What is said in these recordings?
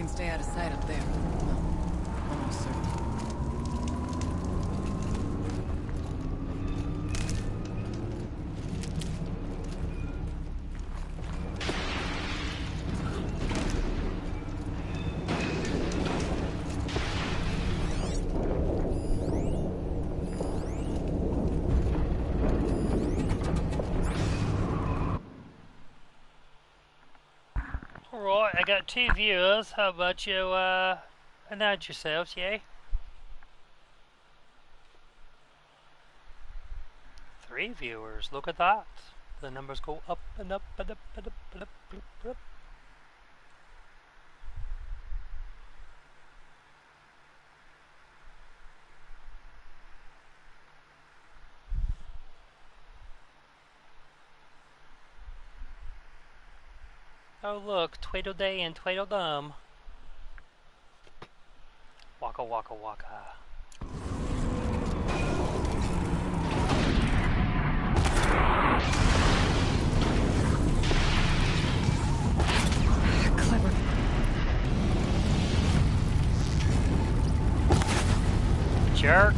can stay out of sight up there. Well, almost certain. Alright, I got 2 viewers. How about you announce yourselves, yay? 3 viewers, look at that. The numbers go up and up and up and up and up and up and up. Oh look, Tweedledee and Tweedledum. Waka waka waka. Clever. Jerk.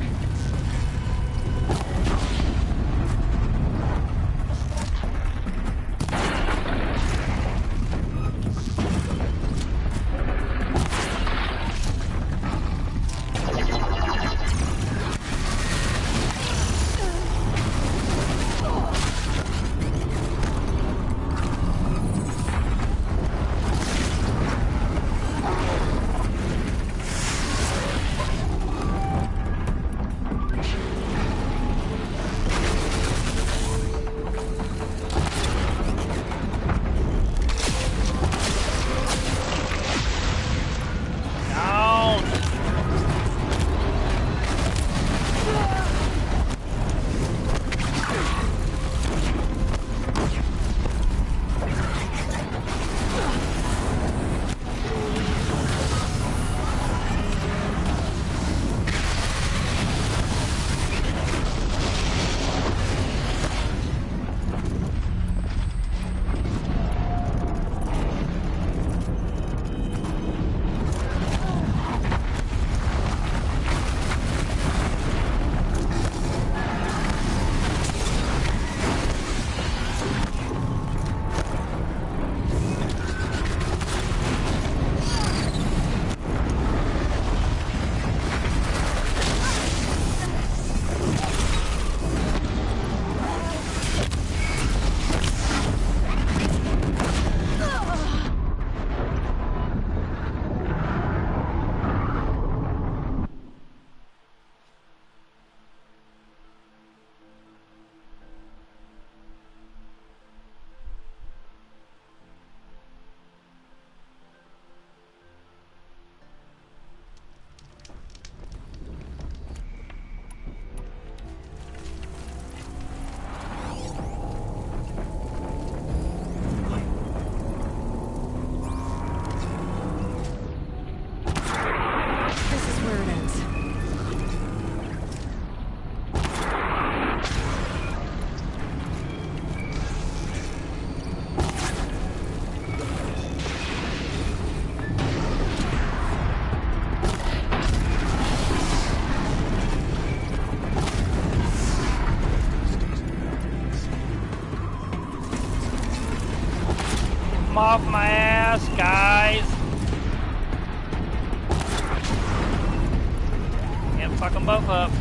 Off my ass, guys! Can't fuck them both up.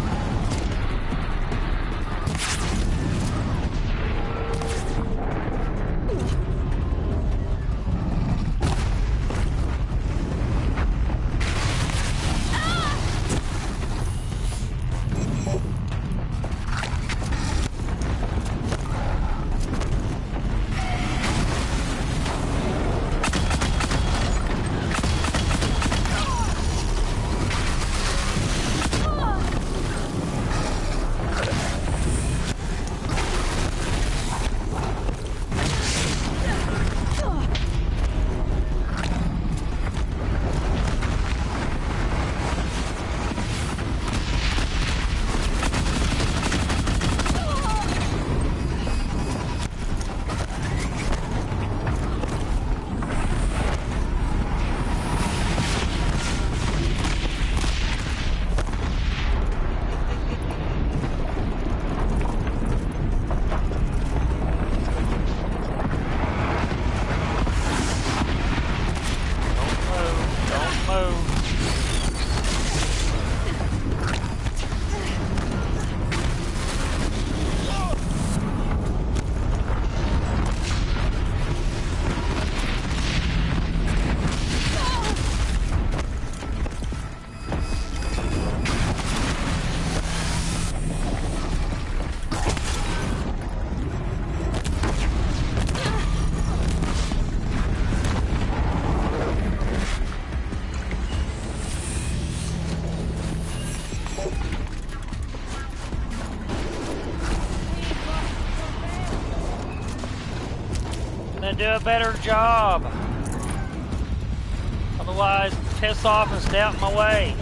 do a better job. Otherwise, piss off and stay out of my way.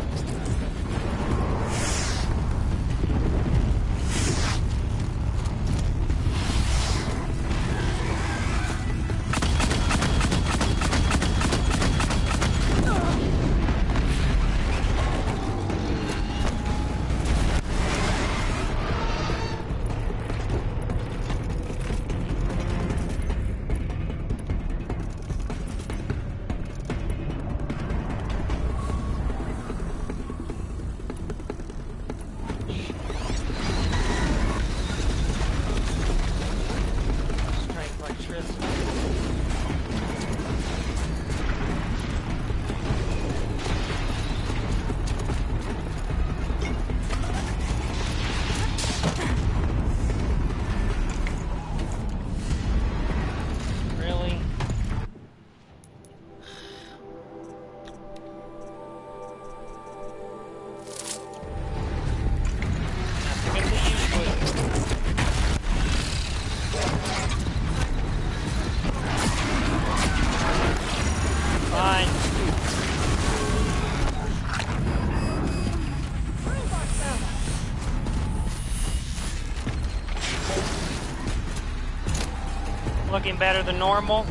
Looking better than normal.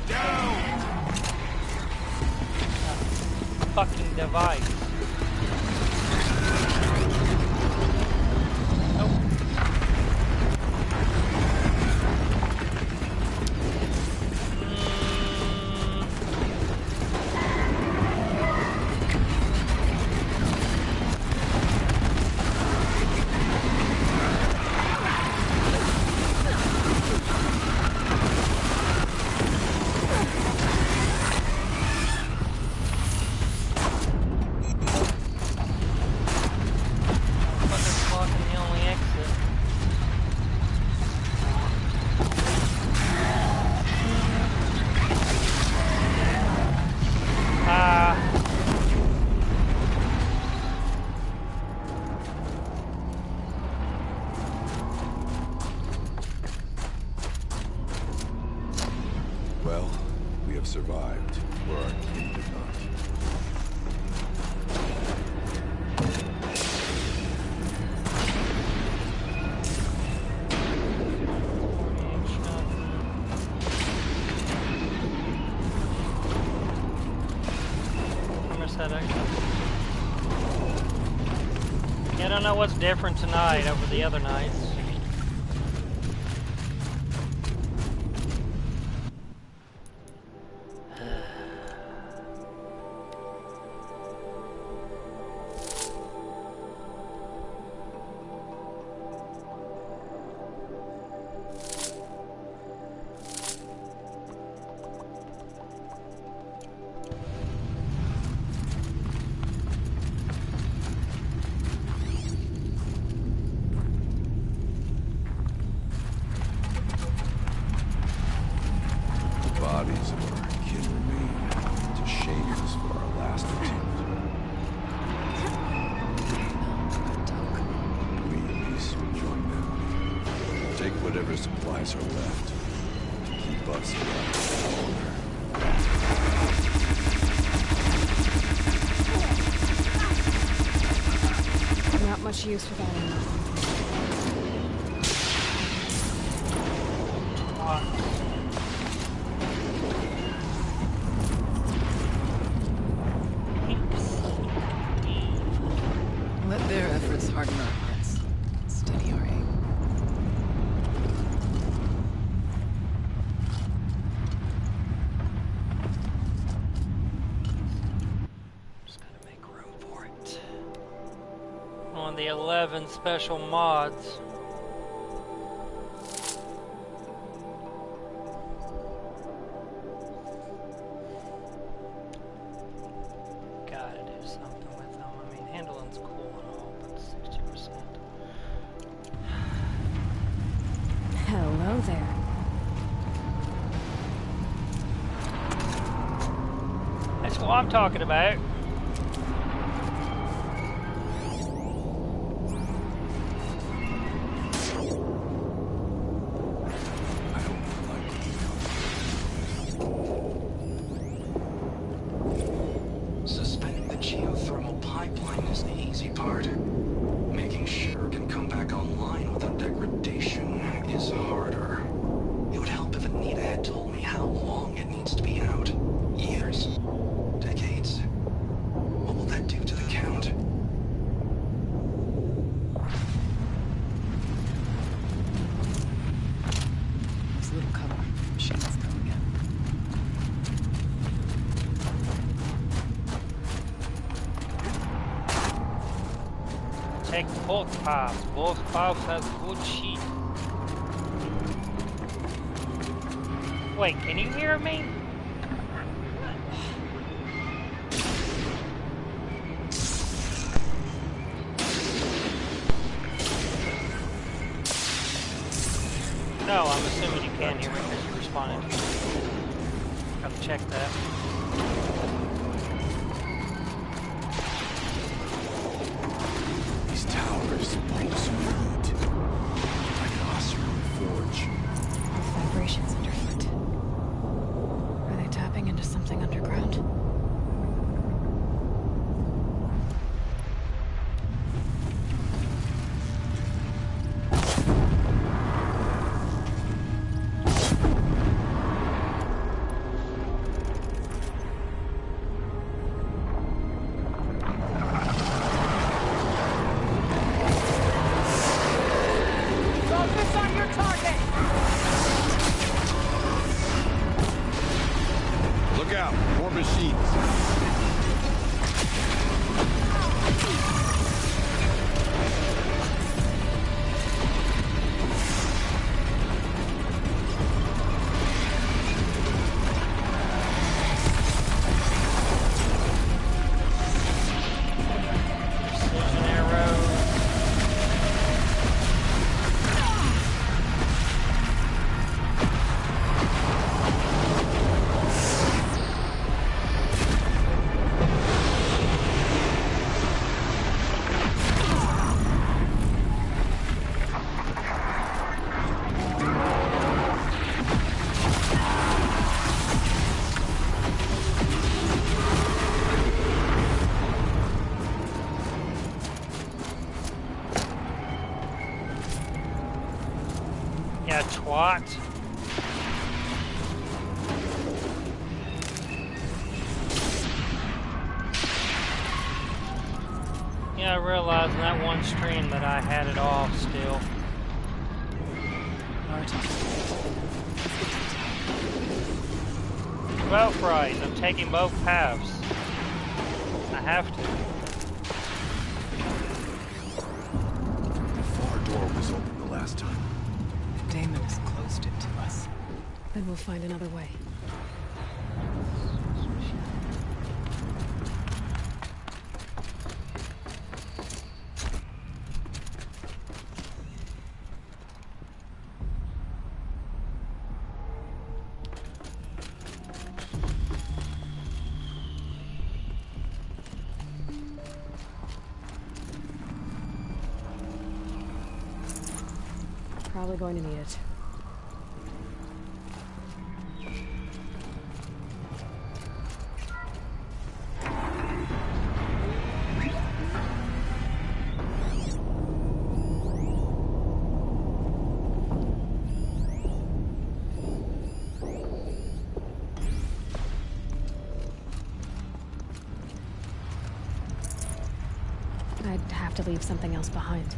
Down. Fucking device. Nope. Well, we have survived, where our king did not. I don't know what's different tonight over the other nights. Bodies of our kin remain to shame us for our last attempt. We at least will join them. Take whatever supplies are left to keep us alive. Not much use for that anymore. Let their efforts harden our hearts. Steady our aim. Just gotta make room for it. On the 11 special mods. Gotta do something with them. I mean, handling's cool and all, but 60%. Hello there. That's what I'm talking about. I don't like what we pipeline is the easy part. Making sure it can come back online without degradation is harder. It would help if Anita had told me how long it needs to be out. Years? Decades? What will that do to the count? There's a little cover. Machine's coming in. Take both paths. Both paths has good sheet. Wait, can you hear me? No, I'm assuming you can hear me because you responded. Gotta check that. These towers pulse heat. Like an ocean forge. Those vibrations underfoot. Are they tapping into something underground? Look out, more machines. Precision arrows. Yeah, twat. Yeah, I realized in that one stream that I had it off still. Both right, I'm taking both paths. I have to. The far door was open the last time. Damon has closed it to us. Then we'll find another way. Probably going to need it. I'd have to leave something else behind.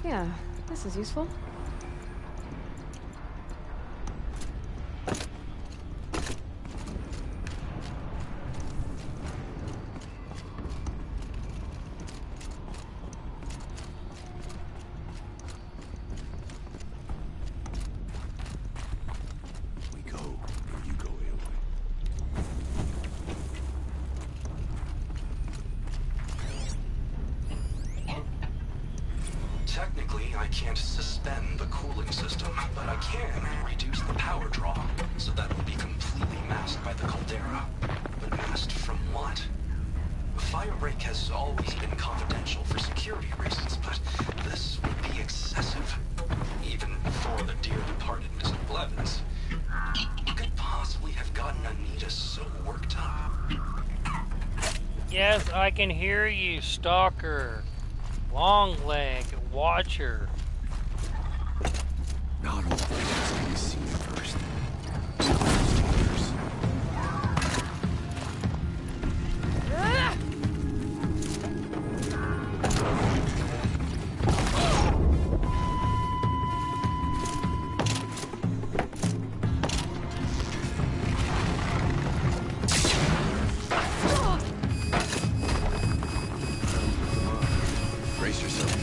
Yeah, this is useful. We go, or you go, Aloy. Technically, I can't suspend the cooling system, but I can reduce the power draw, so that it will be completely masked by the caldera. But masked from what? Firebreak has always been confidential for security reasons, but this would be excessive. Even for the dear departed Mrs. Blevins. What could possibly have gotten Anita so worked up? Yes, I can hear you, Stalker. Longleg, Watcher. Not all things can be seen first. Brace yourself.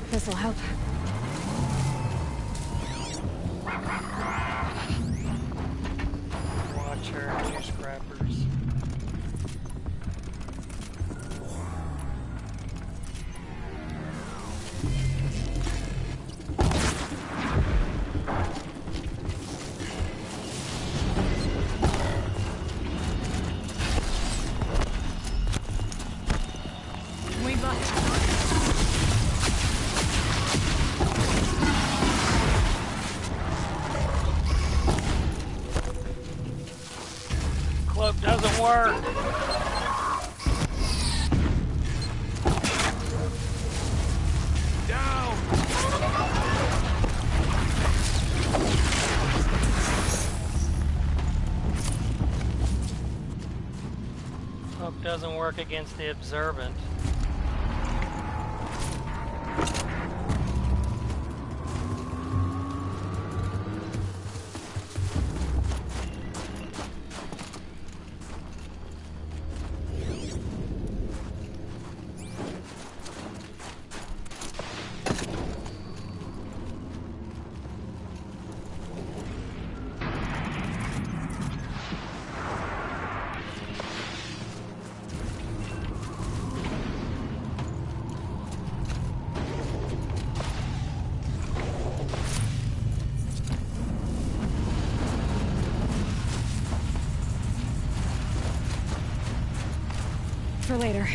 This'll help. Watcher, two scrappers. Cloak doesn't work. Down! Cloak doesn't work against the observant. for later.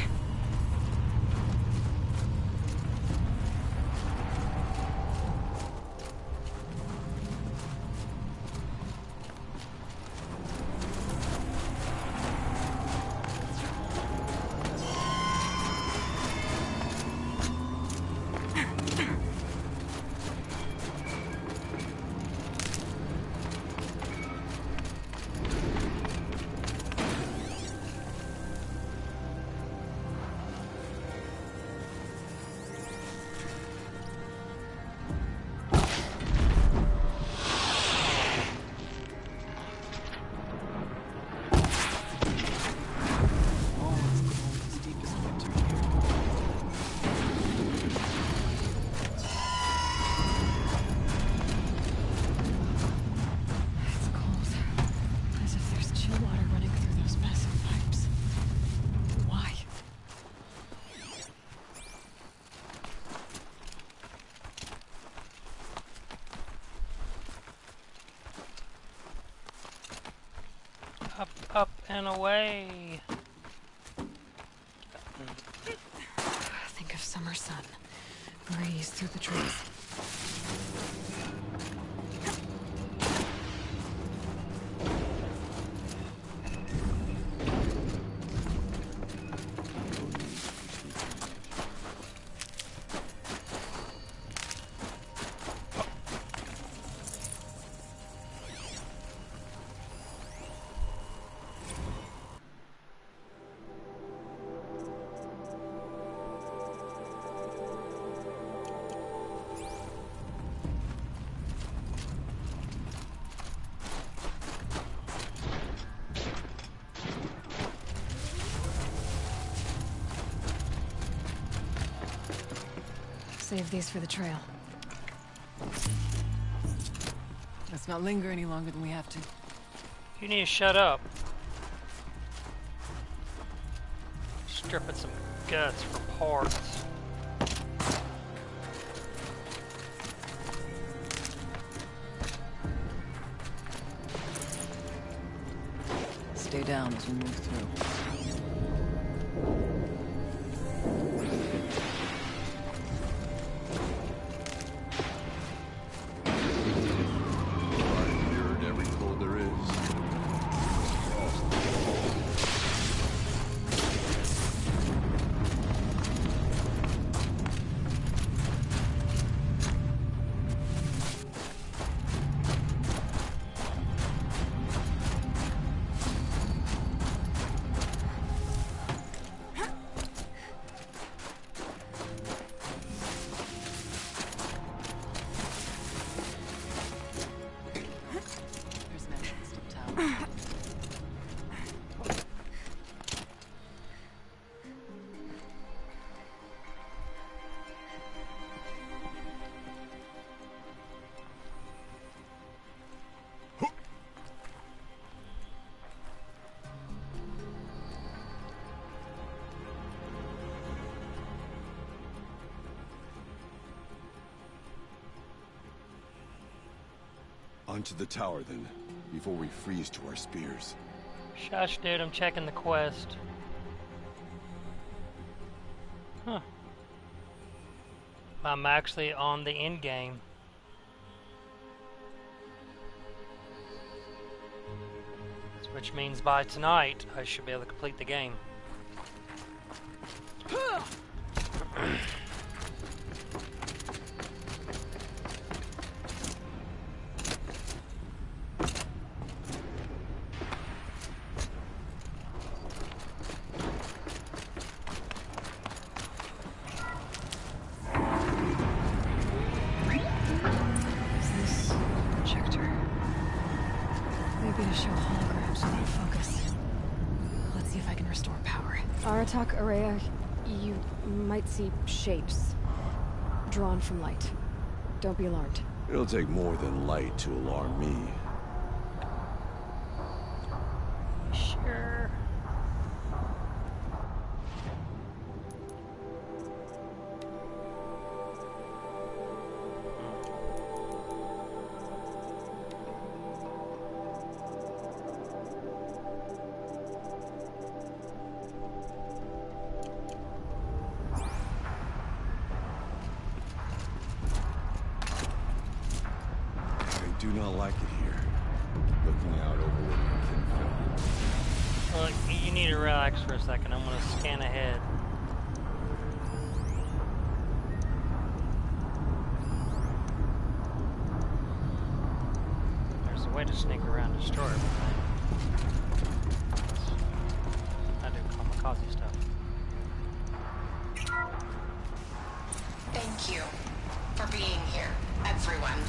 Up and away. Think of summer sun. Breeze through the trees. Save these for the trail. Let's not linger any longer than we have to. You need to shut up. Stripping some guts for parts. Stay down as we move through. Onto the tower, then, before we freeze to our spears. Shush, dude, I'm checking the quest. Huh. I'm actually on the end game. Which means by tonight, I should be able to complete the game. Araya, you might see shapes drawn from light. Don't be alarmed. It'll take more than light to alarm me. Sure. not like it here. Looking out overlooking Kinfield. Well, you need to relax for a second. I'm gonna scan ahead. There's a way to sneak around and destroy everything. I do kamikaze stuff. Thank you for being here, everyone.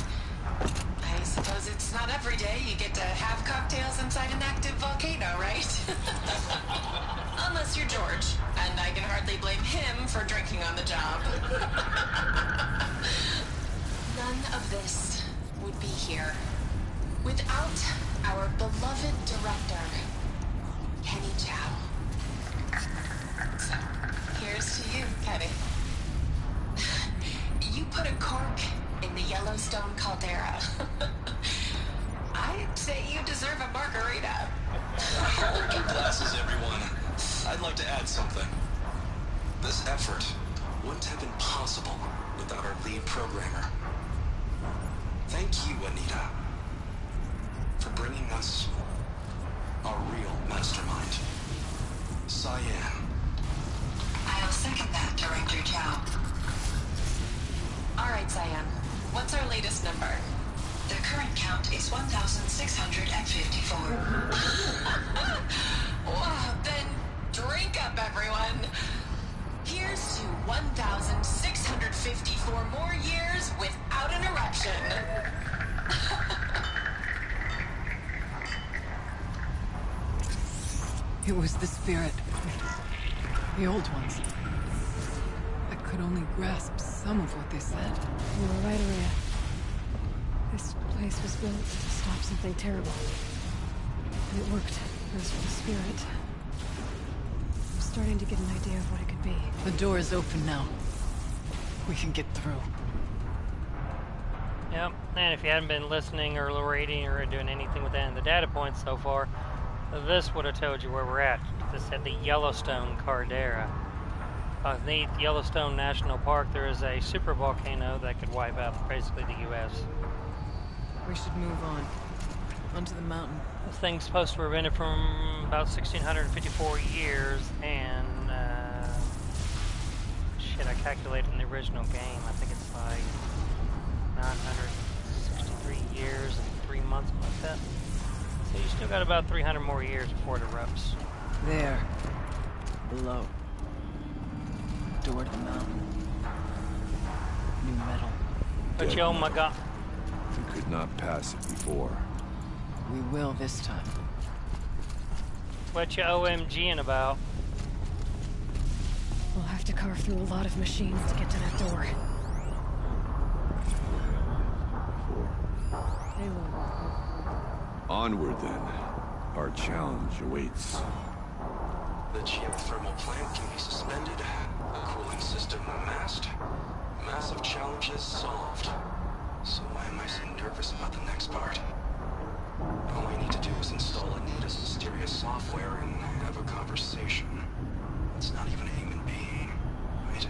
I suppose it's not every day you get to have cocktails inside an active volcano, right? Unless you're George, and I can hardly blame him for drinking on the job. None of this would be here without our beloved director, Kenny Chow. So, here's to you, Kenny. You put a cork in the Yellowstone caldera. I'd say you deserve a margarita. Hold your glasses, everyone. I'd like to add something. This effort wouldn't have been possible without our lead programmer. Thank you, Anita, for bringing us our real mastermind, Cyan. I'll second that, Director Chow. All right, Cyan. What's our latest number? The current count is 1,654. Wow, then drink up, everyone. Here's to 1,654 more years without an eruption. It was the spirit. The old ones. I could only grasp some of what they said. You were right, Aria. This place was built to stop something terrible. And it worked. It was the spirit. I'm starting to get an idea of what it could be. The door is open now. We can get through. Yep, and if you hadn't been listening or reading or doing anything with any of the data points so far, this would have told you where we're at. This said the Yellowstone caldera. Beneath Yellowstone National Park, there is a supervolcano that could wipe out basically the U.S. We should move on. Onto the mountain. This thing's supposed to have been from about 1,654 years, and shit, I calculated in the original game. I think it's like 963 years and 3 months, like that. So you still got about 300 more years before it erupts. There. Below. Door to the mountain. New metal. But Dead yo, my metal. god. We could not pass it before. We will this time. What you OMGing about? We'll have to carve through a lot of machines to get to that door. Onward then. Our challenge awaits. The geothermal plant can be suspended, the cooling system masked, massive challenges solved. So why am I so nervous about the next part? All I need to do is install Anita's mysterious software and have a conversation. It's not even a human being, right?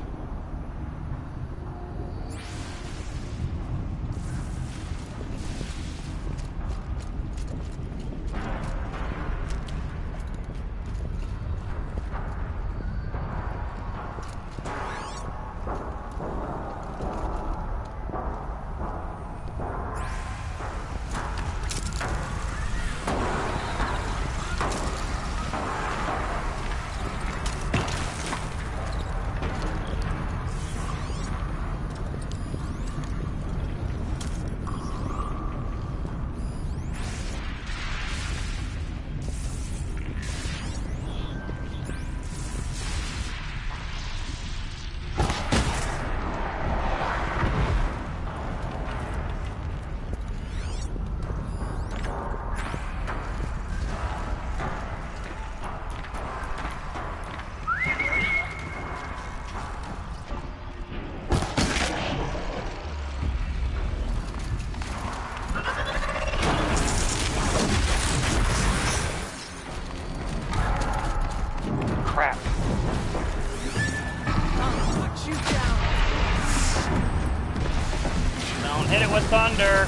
Hit it with thunder.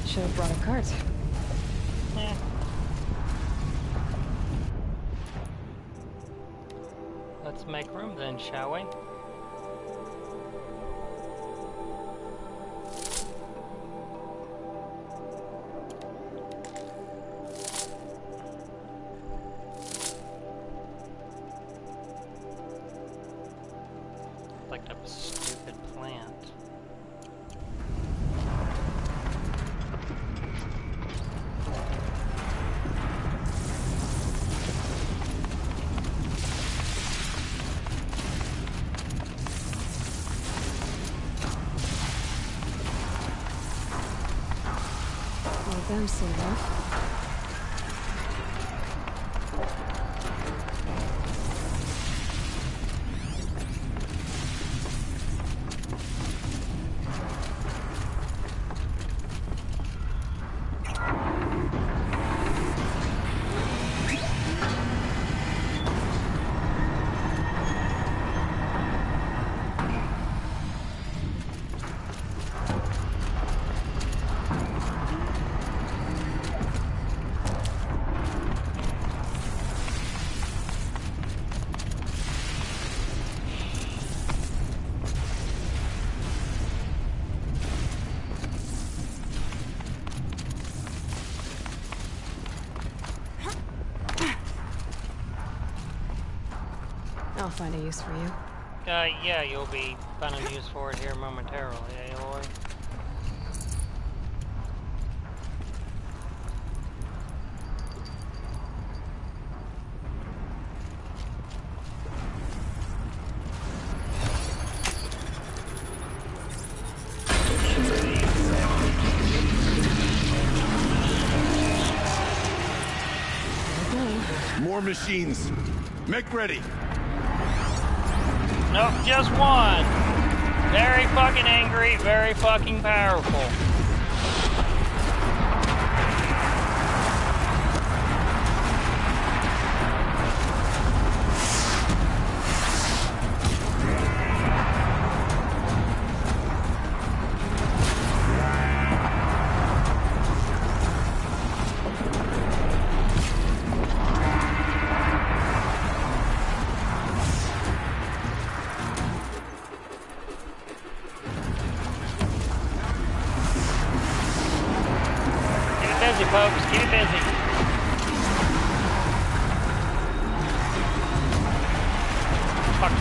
Should have brought a cart. Yeah. Let's make room then, shall we? Picked up a stupid plant. Them seem rough. I'll find a use for you. Yeah, you'll be finding use for it here momentarily, Aloy. More machines. Make ready. Nope, just one. Very fucking angry, very fucking powerful. Folks, keep it busy. Fuck.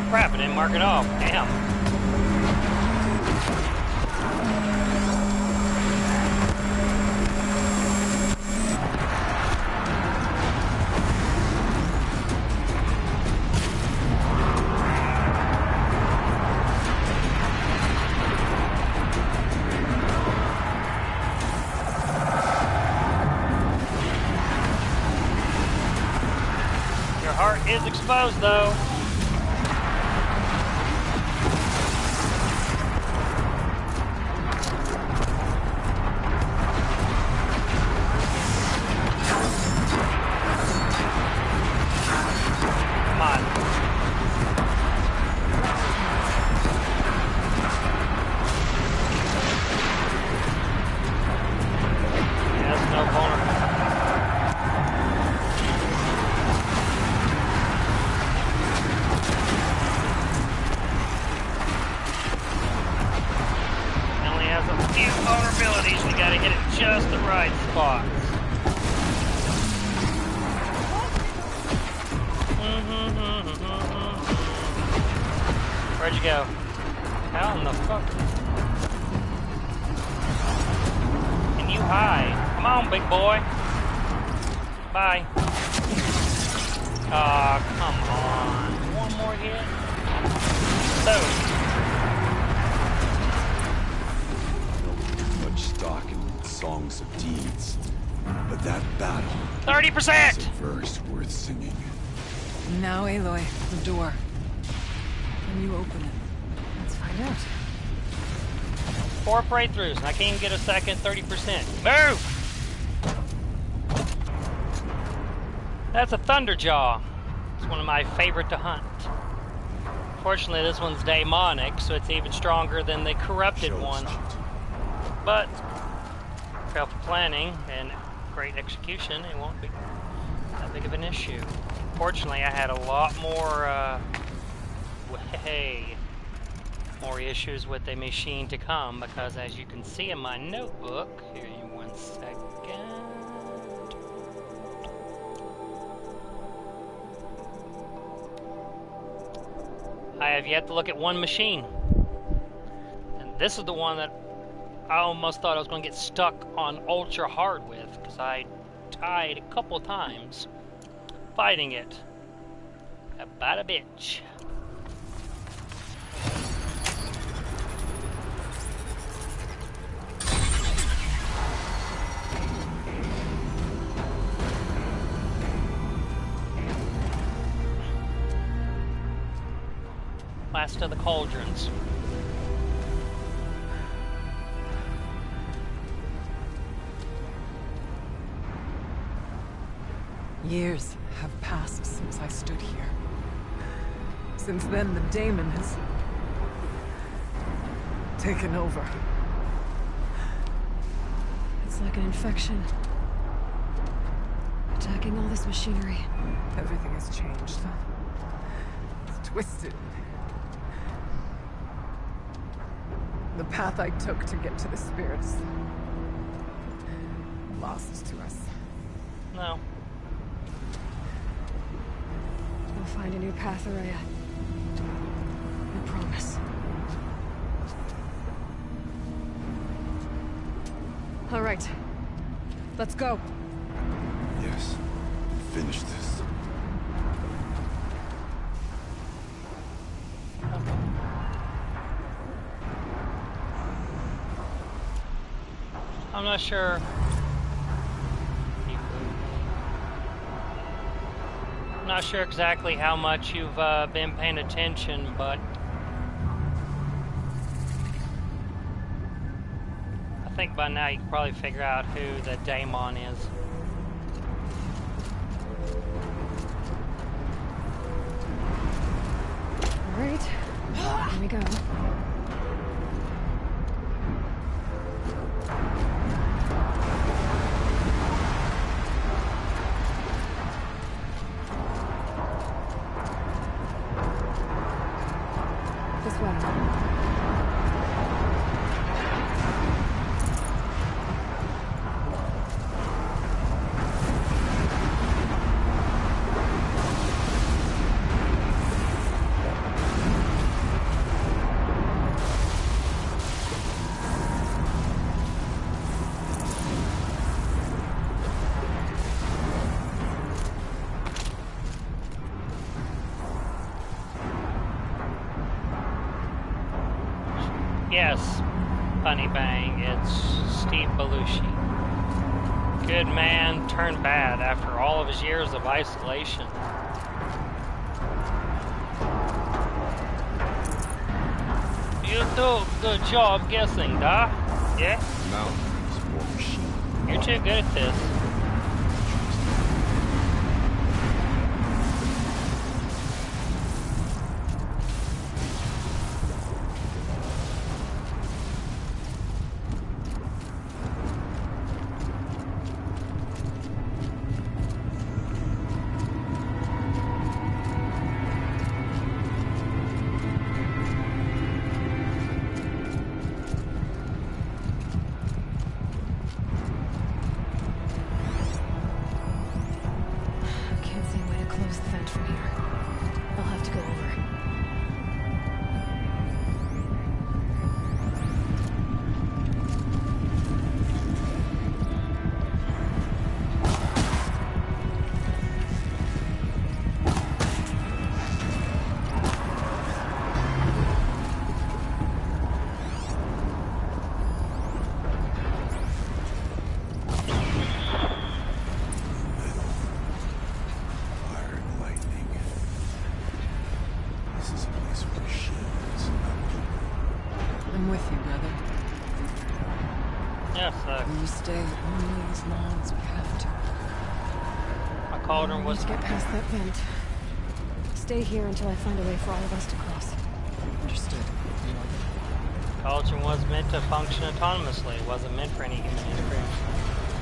Crap, I didn't mark it off. Damn. heart is exposed, though. Come on. Yeah, there's no vulnerable. Vulnerabilities, we gotta hit it just the right spots. Where'd you go? How in the fuck? Can you hide? Come on, big boy. Bye. Aw, come on. One more hit. Boom. Stock in songs of deeds, but that battle 30%. is a verse worth singing. Now, Aloy, the door. Can you open it? Let's find out. 4 breakthroughs, and I can't even get a second 30%. Move! That's a Thunderjaw. It's one of my favorite to hunt. Fortunately, this one's demonic, so it's even stronger than the corrupted one. But careful planning and great execution, it won't be that big of an issue. Fortunately, I had a lot more, way more issues with the machine to come, because as you can see in my notebook, here in 1 second. I have yet to look at one machine. And this is the one that I almost thought I was going to get stuck on ultra hard with, because I died a couple times fighting it. About a bitch. Last of the cauldrons. Years have passed since I stood here. Since then, the daemon has taken over. It's like an infection. Attacking all this machinery. Everything has changed. It's twisted. The path I took to get to the spirits lost to us. No. We'll find a new path, Araya. I promise. All right. Let's go. Yes. Finish this. I'm not sure. I'm not sure exactly how much you've been paying attention, but I think by now you can probably figure out who the daemon is. All right. Here we go. This way. Yes, Funny Bang, it's Steve Belushi. Good man turned bad after all of his years of isolation. You do a good job guessing, da? Yeah? Mountains or machine. You're too good at this. Get past that vent. Stay here until I find a way for all of us to cross. Understood. Cauldron was meant to function autonomously. It wasn't meant for any human interference.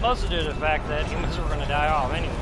Mostly due to the fact that humans were going to die off anyways.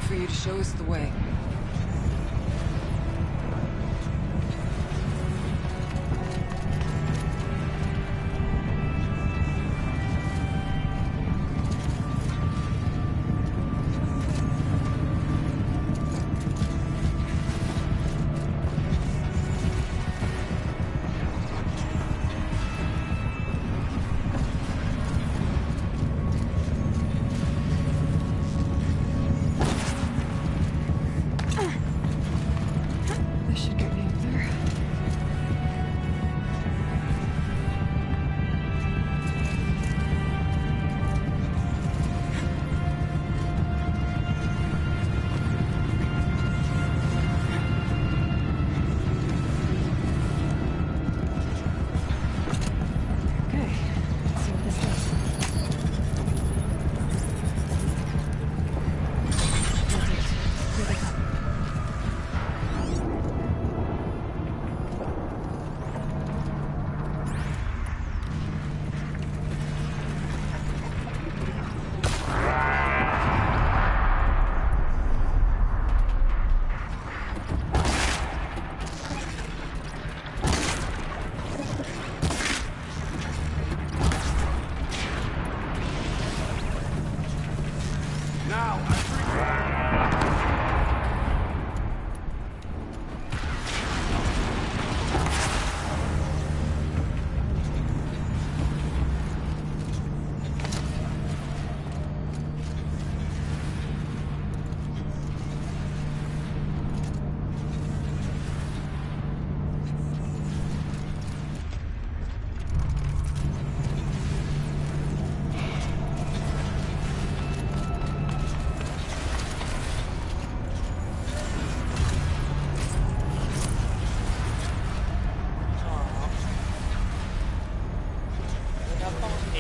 For you to show us the way.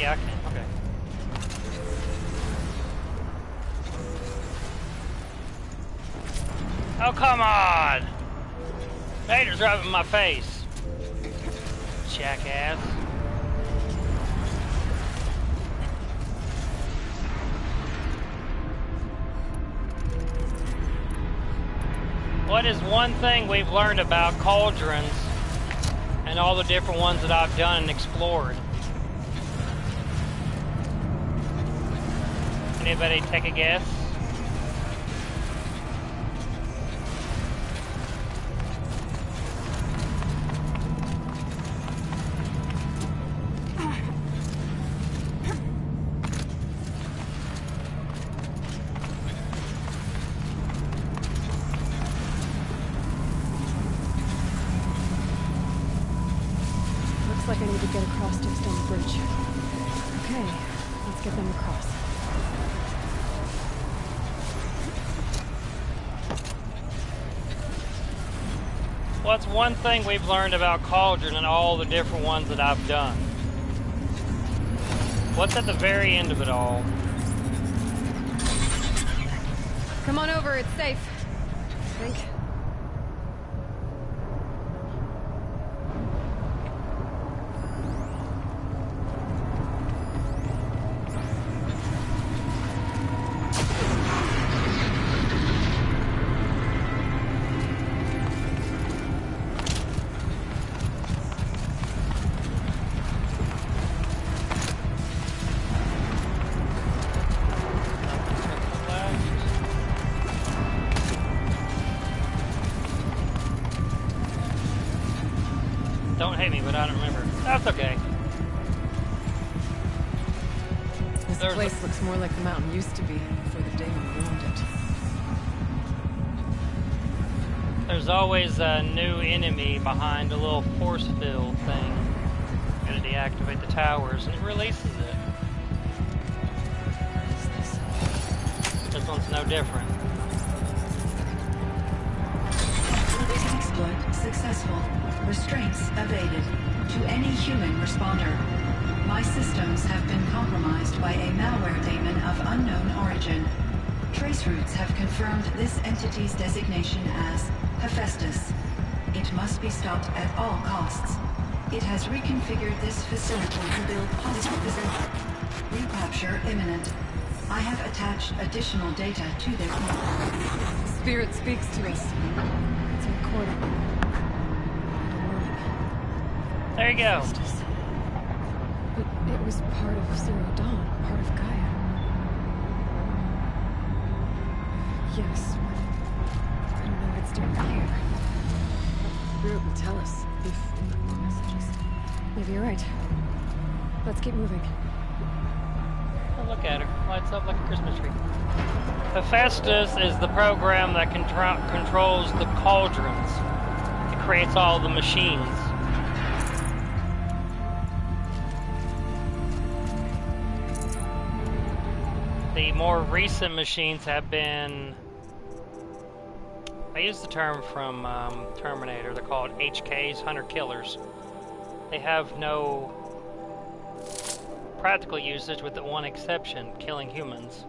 Yeah, I can. Okay. Oh, come on! Vader's right in my face. Jackass. What is one thing we've learned about cauldrons and all the different ones that I've done and explored? Anybody take a guess? Looks like I need to get across to extend the bridge. Okay, let's get them across. What's one thing we've learned about Cauldron and all the different ones that I've done? What's at the very end of it all? Come on over, it's safe. I think. Don't hate me, but I don't remember. That's okay. This place looks more like the mountain used to be before the demon ruined it. There's always a new enemy behind a little force field thing. Gotta deactivate the towers and it releases it. This one's no different. Exploit successful. Restraints evaded. To any human responder. My systems have been compromised by a malware daemon of unknown origin. Trace routes have confirmed this entity's designation as Hephaestus. It must be stopped at all costs. It has reconfigured this facility to build positive recapture imminent. I have attached additional data to their Spirit speaks to us. It's a recording. There you go. It was part of Zero Dawn, part of Gaia. Yes, but I don't know what it's doing here. Spirit will tell us if the messages. Maybe you're right. Let's keep moving. Oh, look at her. Lights up like a Christmas tree. Hephaestus is the program that controls the cauldrons. It creates all the machines. The more recent machines have been, I use the term from Terminator, they're called HKs, Hunter Killers. They have no practical usage with the one exception, killing humans.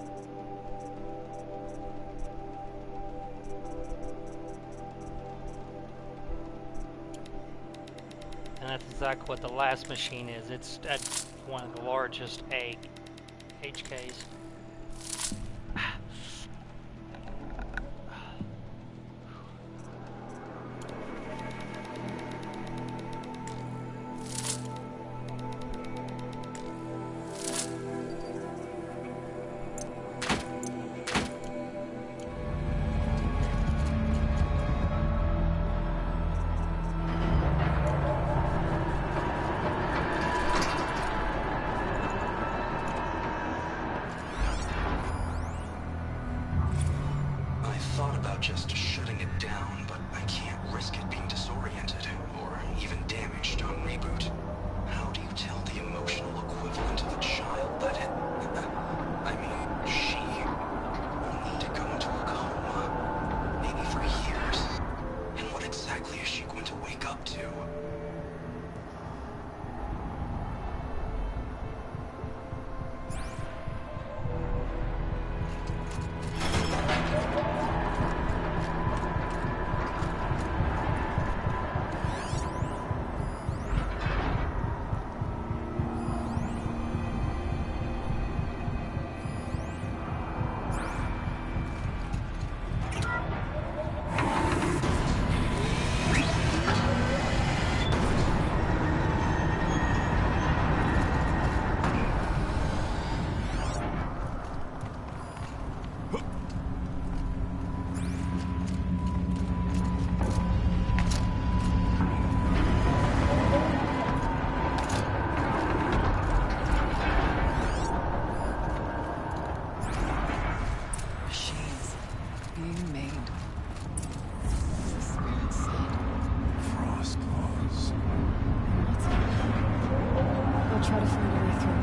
And that's exactly what the last machine is. It's at one of the largest HKs. way through.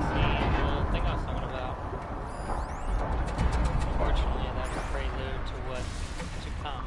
See, the little thing I was talking about. Unfortunately, that's a prelude to what's to come.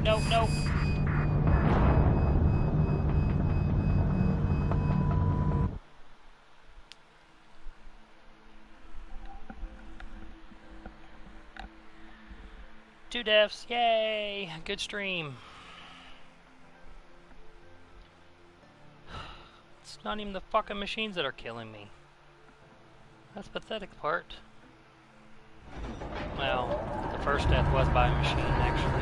Nope. Two deaths, yay! Good stream. It's not even the fucking machines that are killing me. That's the pathetic part. Well, the first death was by a machine, actually.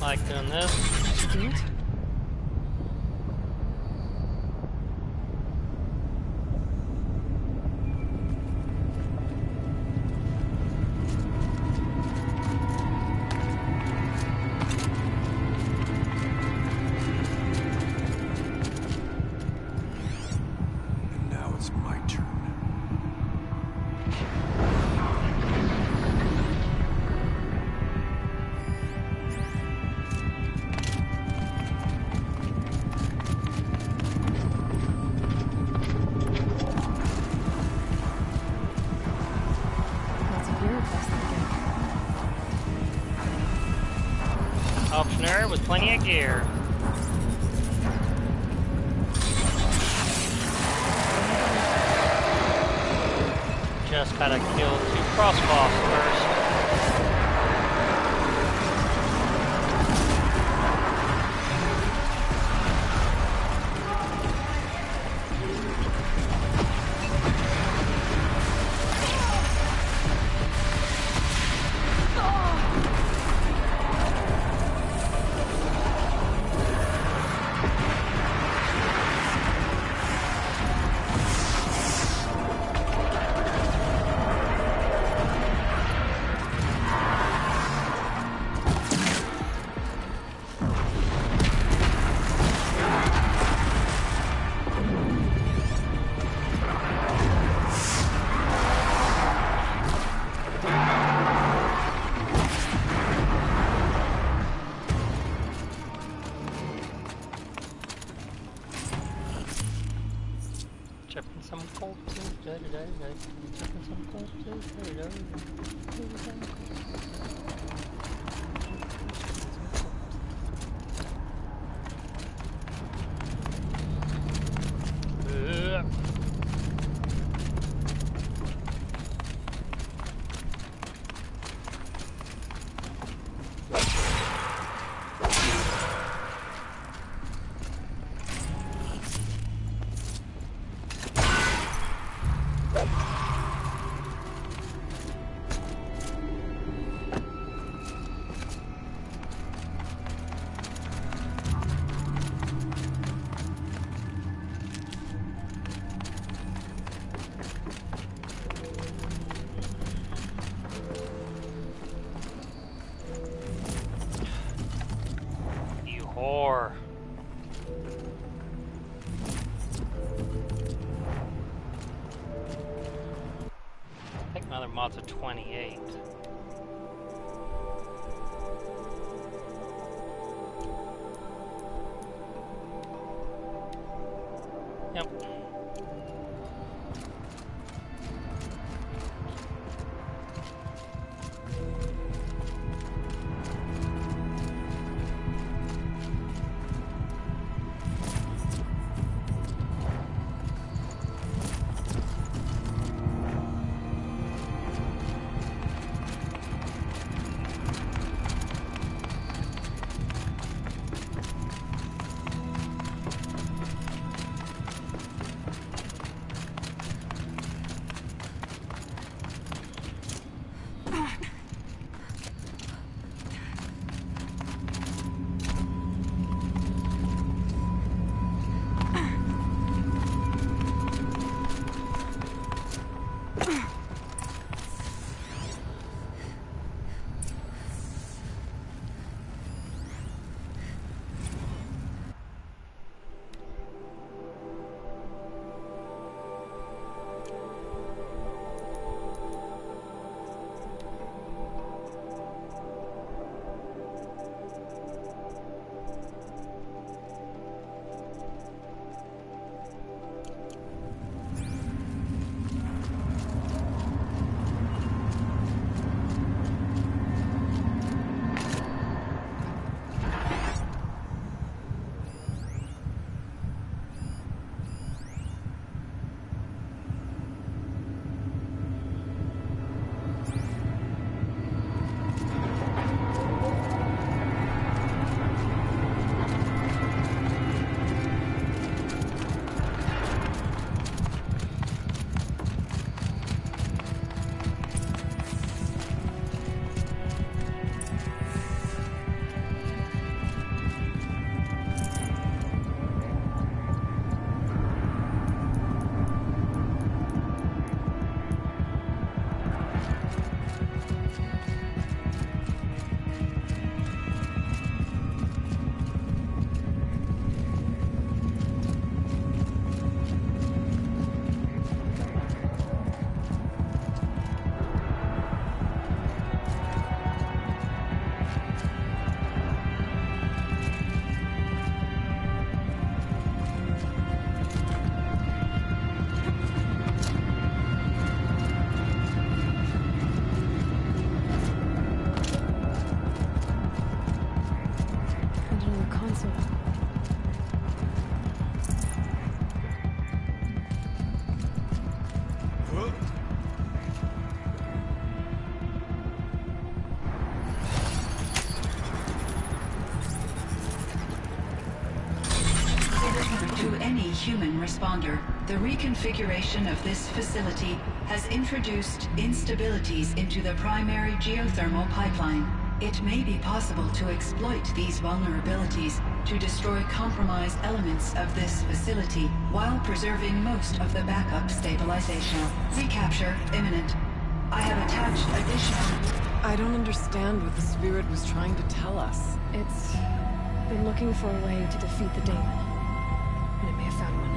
Like doing this. Should do it. And now it's my turn. Lots of gear across the gate. Optioner with plenty of gear. Just gotta kill 2 crossbows first. Chipping some corpses, chipping some corpses, you whore. I think another mod's a 28. Yep. To any human responder, the reconfiguration of this facility has introduced instabilities into the primary geothermal pipeline. It may be possible to exploit these vulnerabilities to destroy compromised elements of this facility while preserving most of the backup stabilization. Recapture imminent. I have attached additional... I don't understand what the spirit was trying to tell us. It's been looking for a way to defeat the daemon. And it may have found one.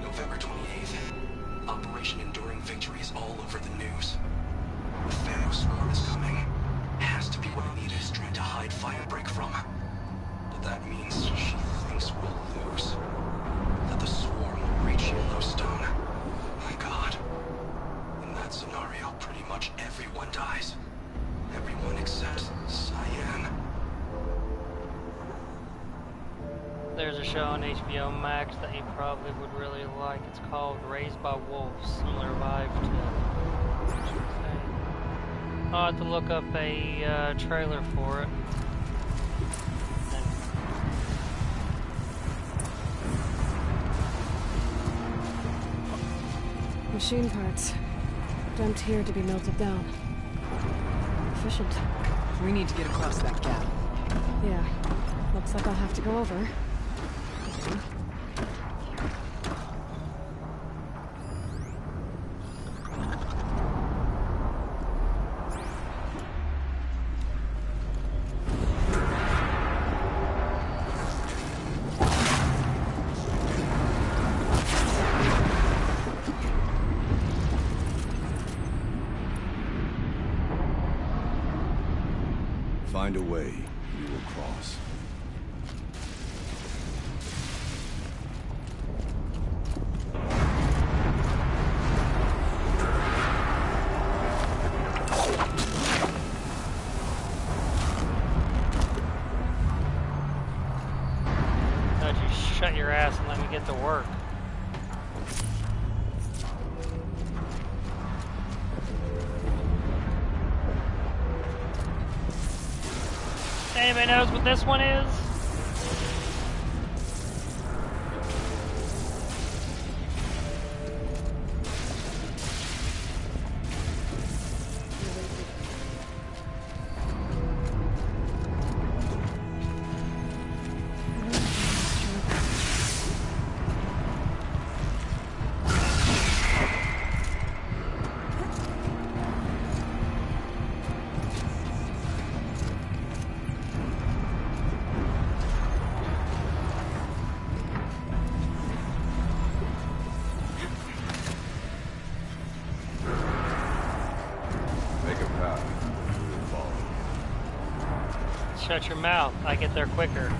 November 28th. Operation Enduring Victory is all over the news. The Thanos swarm is coming. Has to be what Anita is trying to hide Firebreak from. But that means she thinks we'll lose. That the swarm will reach Yellowstone. My God. In that scenario, pretty much everyone dies. Everyone except Cyan. There's a show on HBO Max that you probably would really like. It's called Raised by Wolves. Similar vibe to... I'll have to look up a trailer for it. Machine parts. Dumped here to be melted down. Efficient. We need to get across that gap. Yeah. Looks like I'll have to go over. Find a way, we will cross. How'd you shut your ass and let me get to work? Anybody knows what this one is? Shut your mouth. I get there quicker.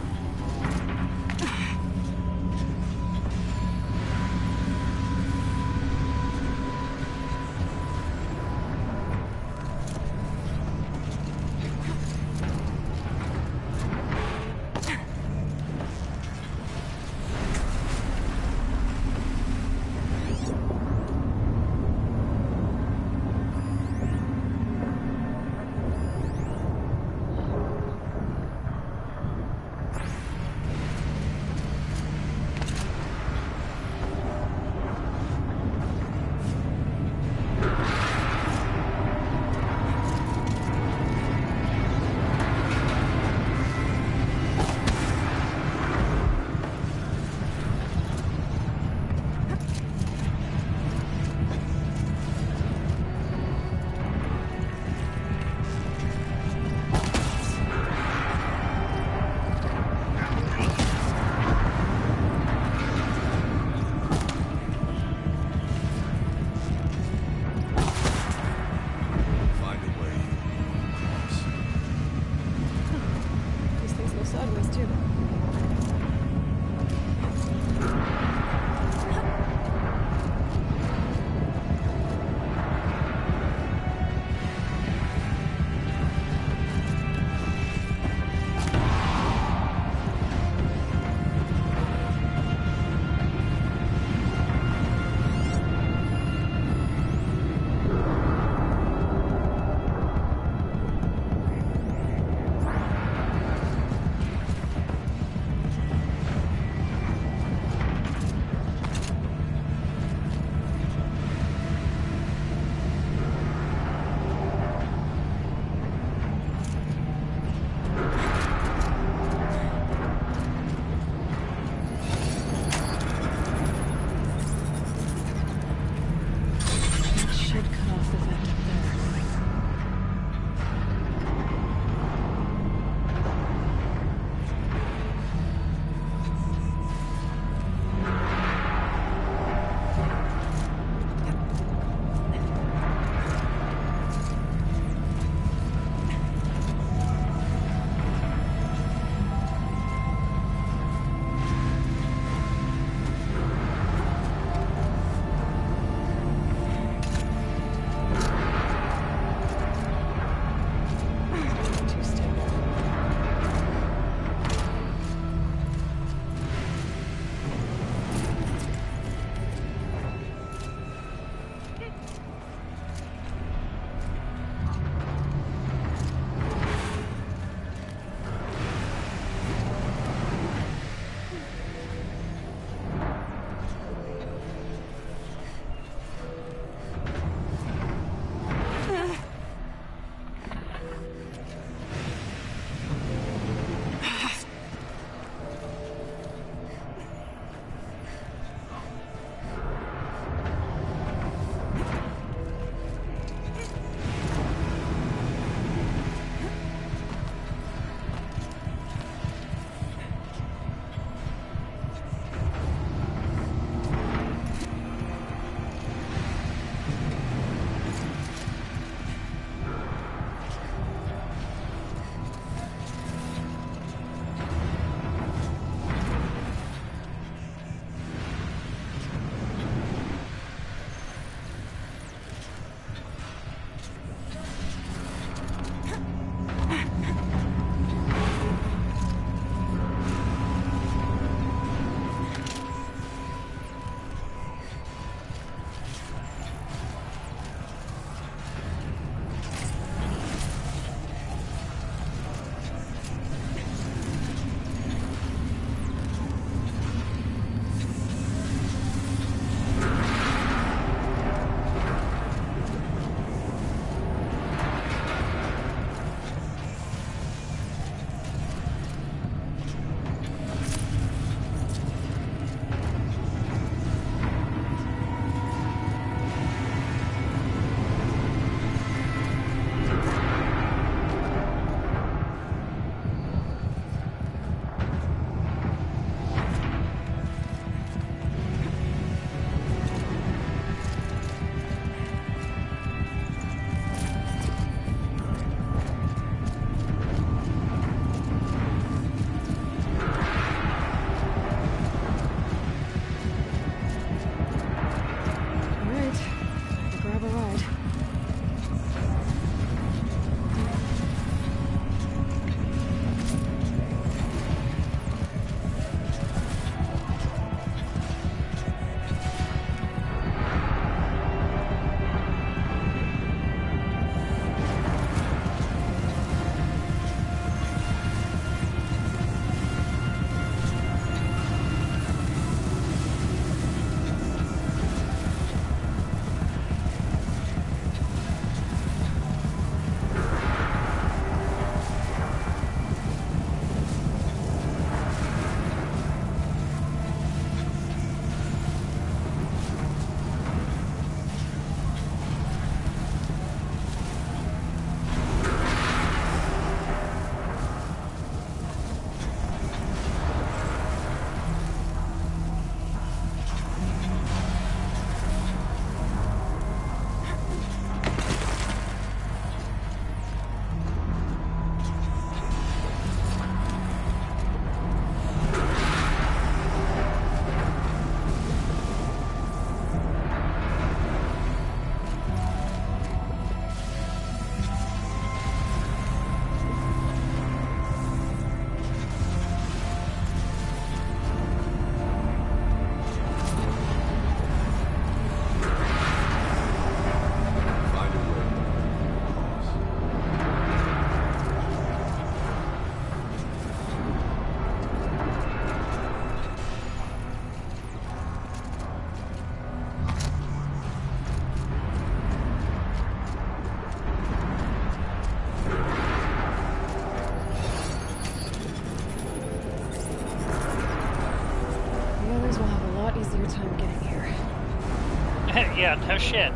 Yeah, no shit.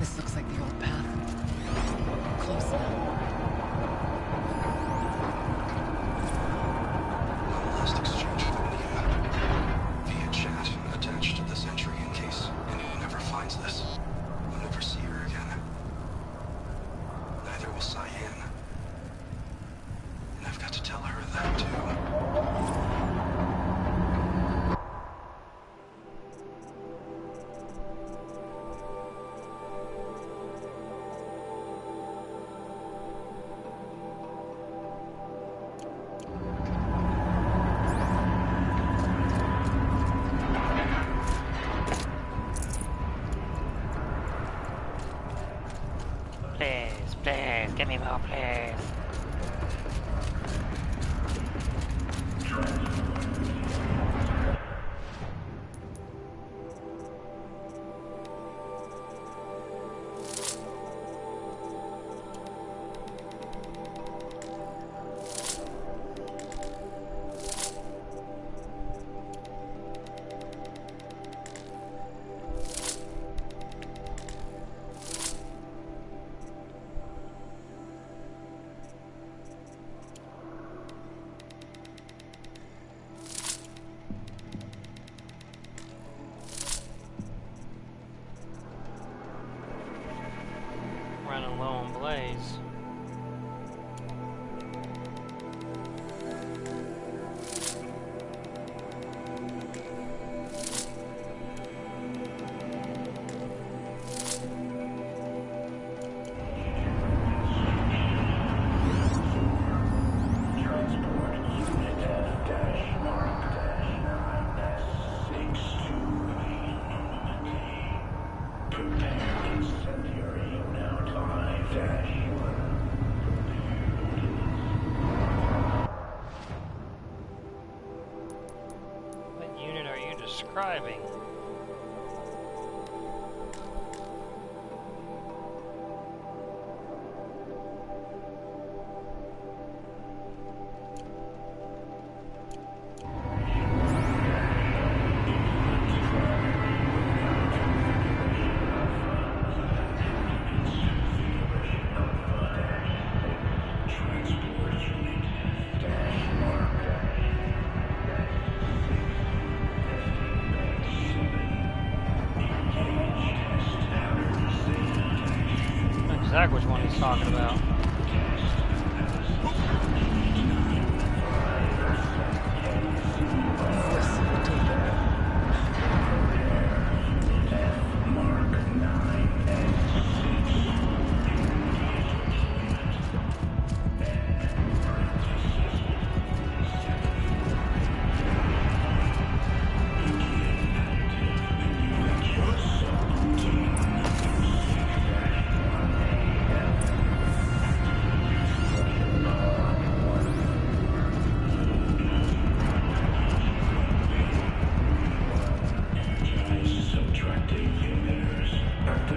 This looks like the old path. Close now. Last exchange with Anita. Via chat, attached to this entry in case Anita never finds this. We'll never see her again. Neither will Cyan. And I've got to tell her that too. Please, please, give me more, please. Running low on blaze. What unit are you describing? Exactly which one he's talking about.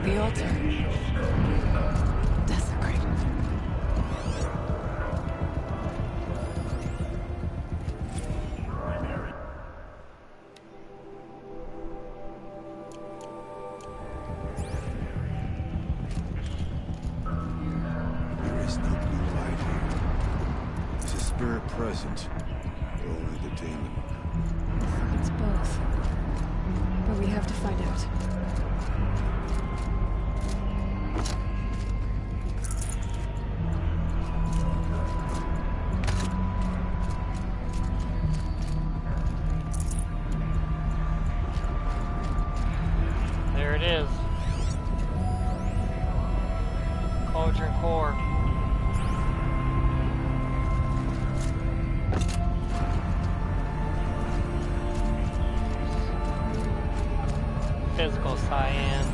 The altar. Desecrated. There is no blue light here. Is a spirit present? Or only the demon? It's both. But we have to find out. There it is. Cauldron core. Physical cyan.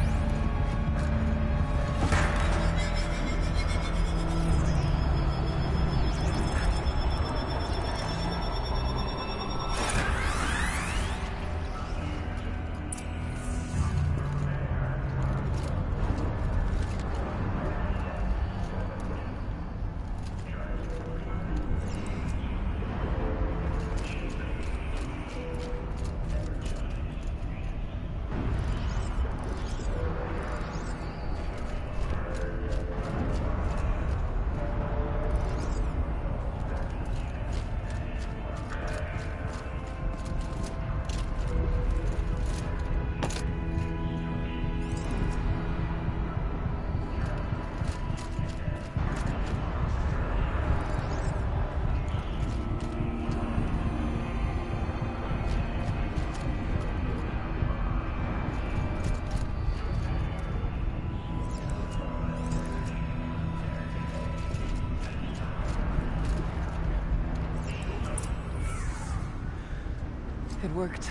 worked.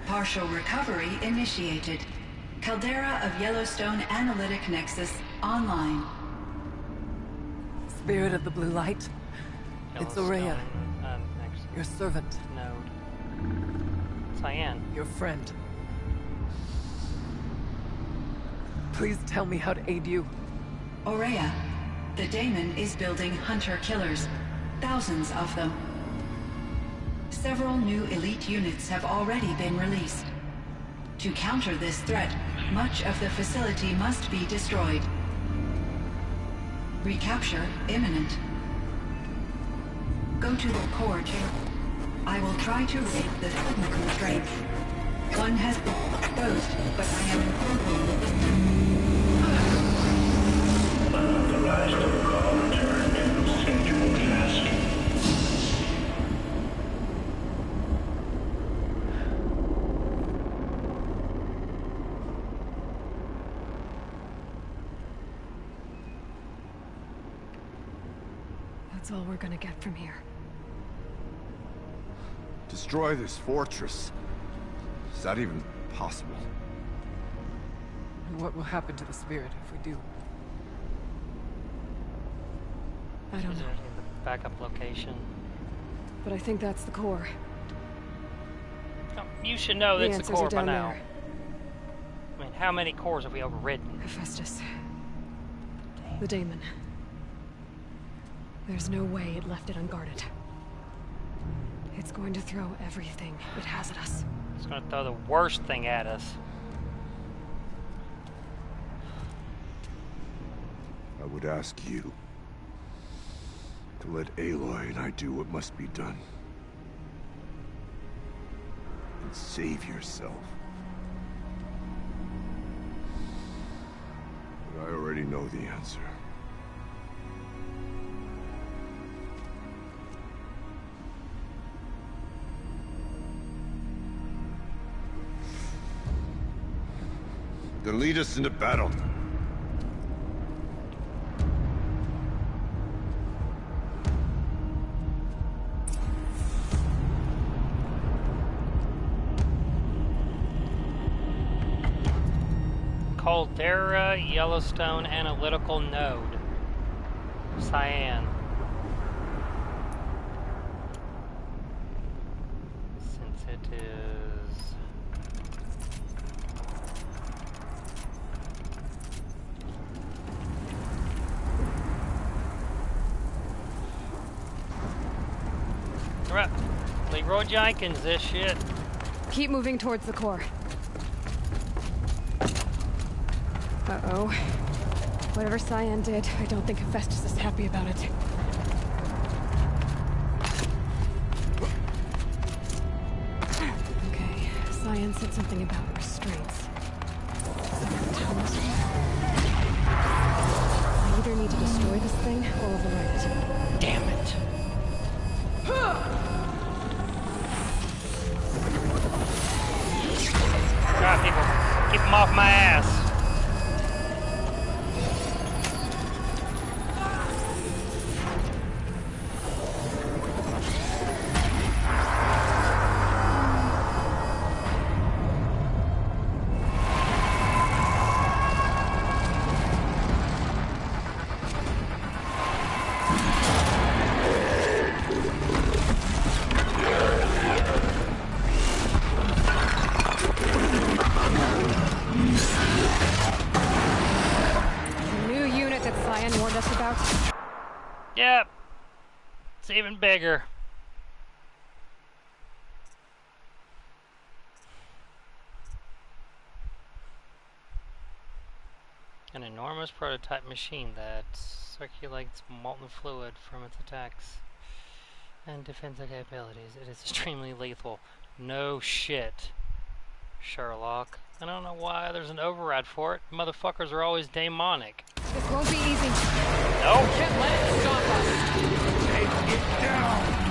Partial recovery initiated. Caldera of Yellowstone Analytic Nexus online. Spirit of the blue light. It's Aurea, Next your servant, node. Cyan. your friend. Please tell me how to aid you. Aurea, the daemon is building hunter-killers. Thousands of them. Several new elite units have already been released. To counter this threat, much of the facility must be destroyed. Recapture imminent. Go to the core chamber. I will try to raise the signal constraints. One has been exposed, but I am informed. Unauthorized call return to scheduled task. That's all we're gonna get from here. Destroy this fortress. Is that even possible? And what will happen to the spirit if we do? I don't Is know, there the backup location? but I think that's the core. Oh, you should know The that's the answers core are by down now. there. I mean, how many cores have we overridden? Hephaestus. The daemon. There's no way it left it unguarded. It's going to throw everything it has at us. It's going to throw the worst thing at us. I would ask you to let Aloy and I do what must be done. And save yourself. But I already know the answer. Then lead us into battle. Caldera Yellowstone Analytical Node. Cyan. Since it is... Alright, Leroy Jenkins, this shit. Keep moving towards the core. Uh-oh. Whatever Cyan did, I don't think Hephaestus is happy about it. Okay, Cyan said something about restraints. I either need to destroy this thing or override it. Damn it. Alright, people. Keep them off my ass. Yep. It's even bigger. An enormous prototype machine that circulates molten fluid from its attacks and defensive capabilities. It is extremely lethal. No shit, Sherlock. I don't know why there's an override for it. Motherfuckers are always demonic. This won't be easy. Nope. Can't let it stop us! Take it down!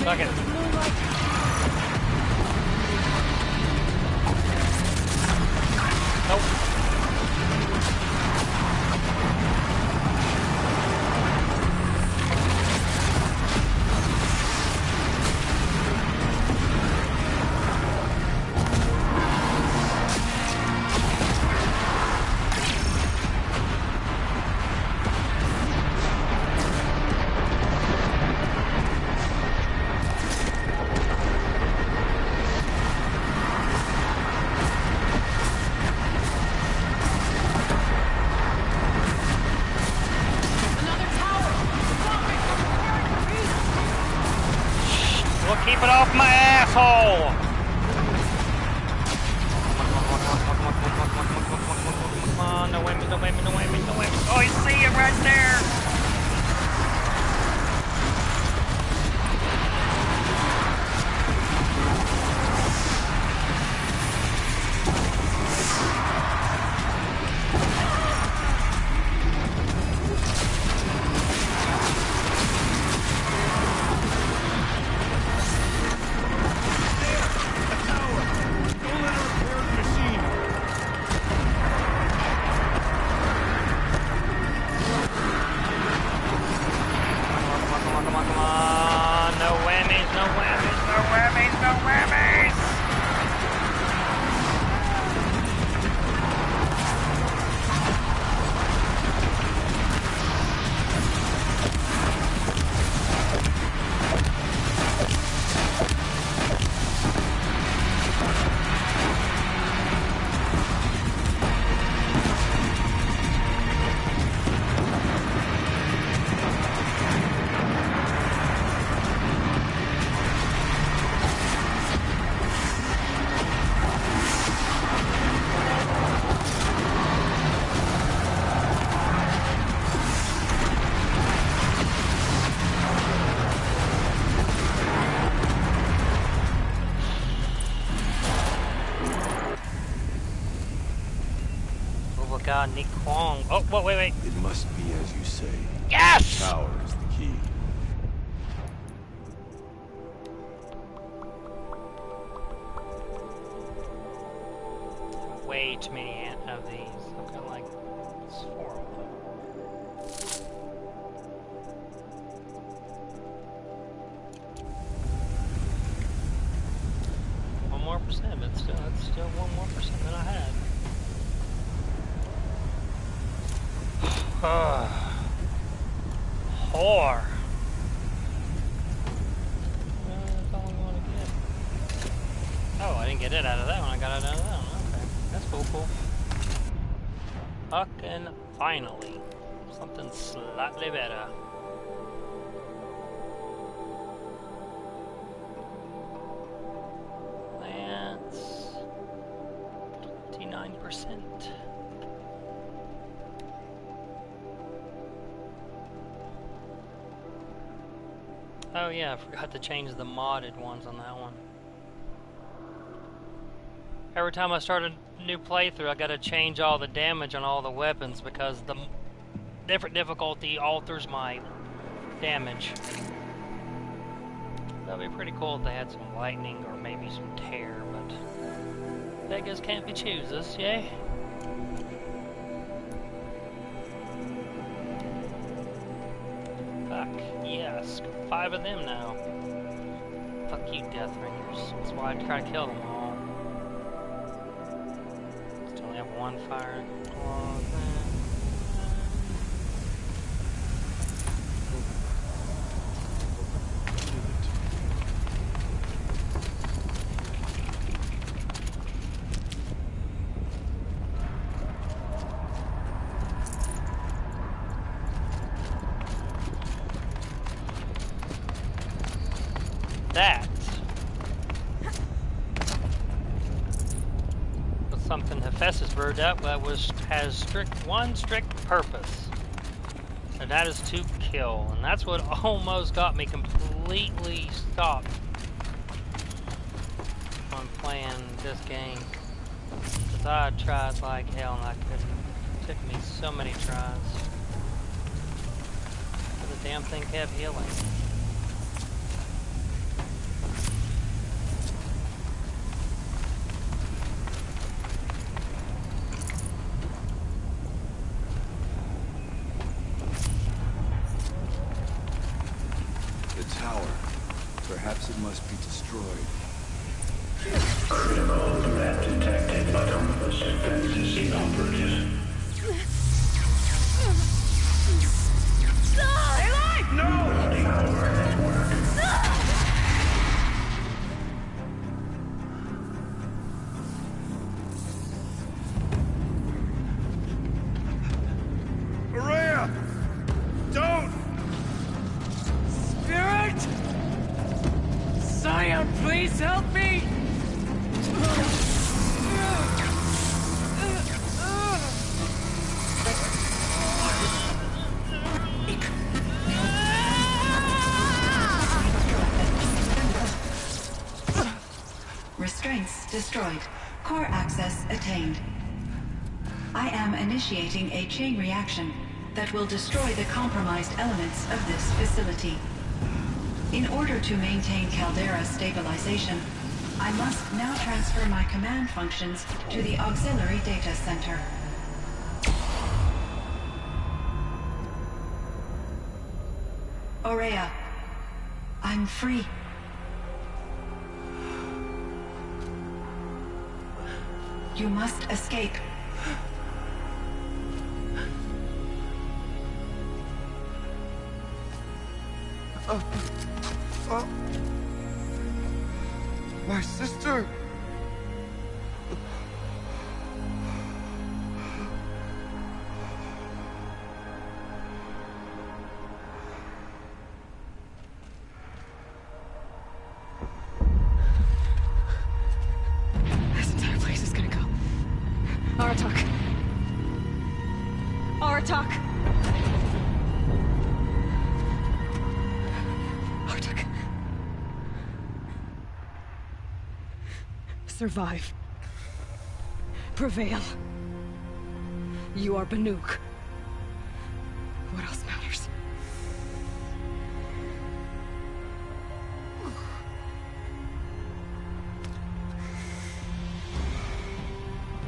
Suck it. Nope. Keep it off my asshole! Come on, no whammies, no whammies, no whammies, no whammies. Oh, you see it right there! God, Nick Kwong. Oh, whoa, wait. It must be as you say. Yes! The tower is the key. Way too many of these. I've got like 4 of them. One more percent, but still, that's still 1 more percent than I had. Whore. That's all I want to get. Oh, I didn't get it out of that one. I got it out of that one. Okay, that's cool. Fucking finally, something slightly better. That's 29%. Oh yeah, I forgot to change the modded ones on that one. Every time I start a new playthrough, I gotta change all the damage on all the weapons because the different difficulty alters my damage. That'd be pretty cool if they had some lightning or maybe some tear, but beggars can't be choosers, yay? Fuck, yes, 5 of them now. Fuck you, Death Ringers. That's why I try to kill them all. Still only have 1 fire claw. That was something Hephaestus brewed up that has one strict purpose, and that is to kill. And that's what almost got me completely stopped on playing this game. Because I tried like hell and I couldn't. It took me so many tries. But the damn thing kept healing. Perhaps it must be destroyed. Critical threat detected. Autonomous defenses inoperative. Stay alive! No! Running our network. Maria! Don't! Spirit! Scion, please help me! Restraints destroyed. Core access attained. I am initiating a chain reaction that will destroy the compromised elements of this facility. In order to maintain Caldera stabilization, I must now transfer my command functions to the auxiliary data center. Aurea, I'm free. You must escape. My sister! This entire place is gonna go. Aratak. Aratak. Aratak. Survive. Prevail. You are Banuk. What else matters?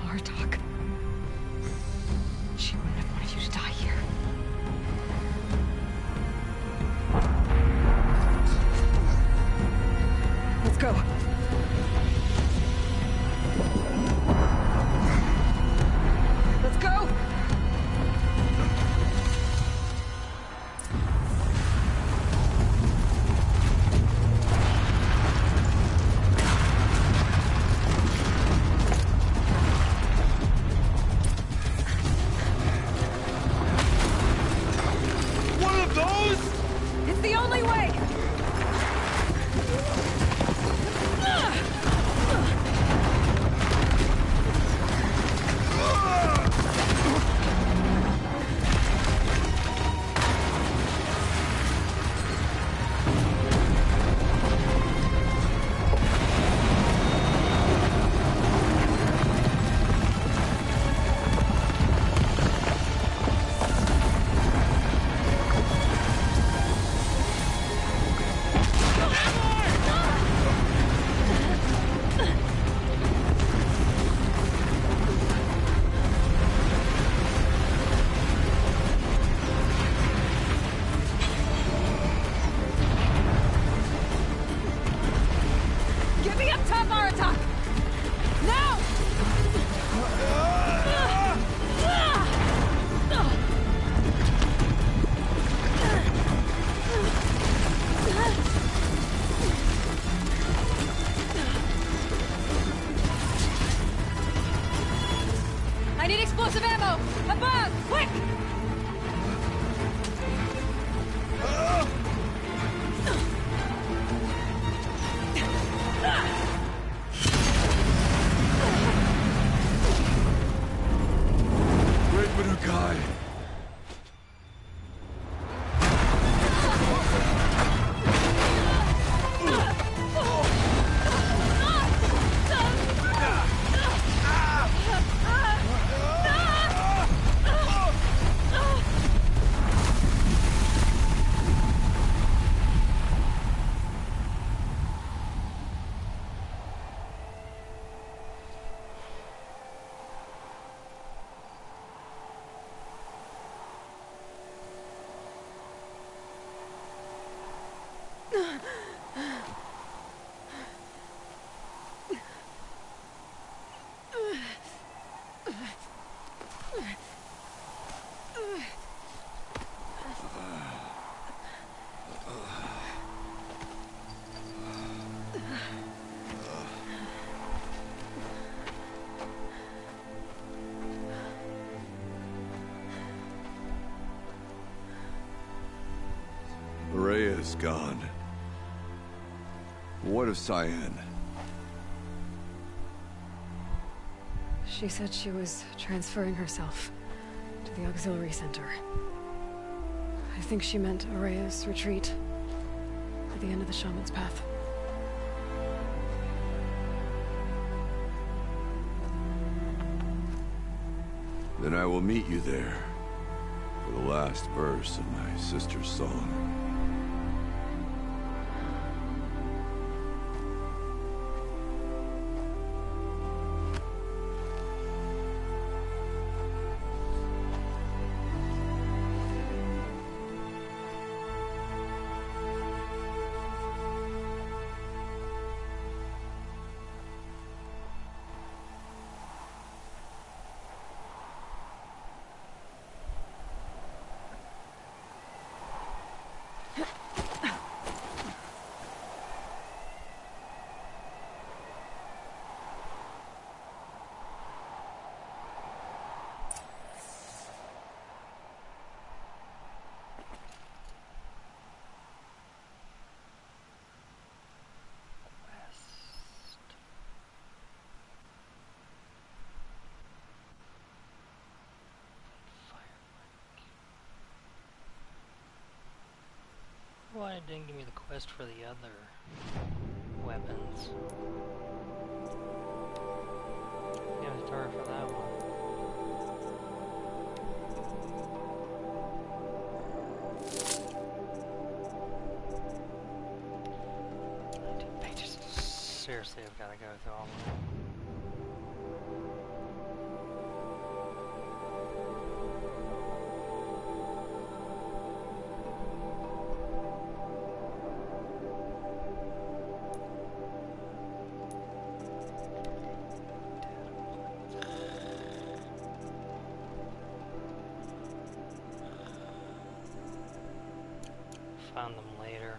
Artok. She wouldn't have wanted you to die here. Let's go. Let's go! One of those? It's the only way! Get me up top, Aratak! Now! I need explosive ammo! Above! Quick! Great Banukai! is gone. What of Cyan? She said she was transferring herself to the auxiliary center. I think she meant Araya's retreat at the end of the Shaman's Path. Then I will meet you there for the last verse of my sister's song. Why it didn't give me the quest for the other weapons? Inventory for that one. 19 pages. Seriously, I've got to go through all of them. Find them later.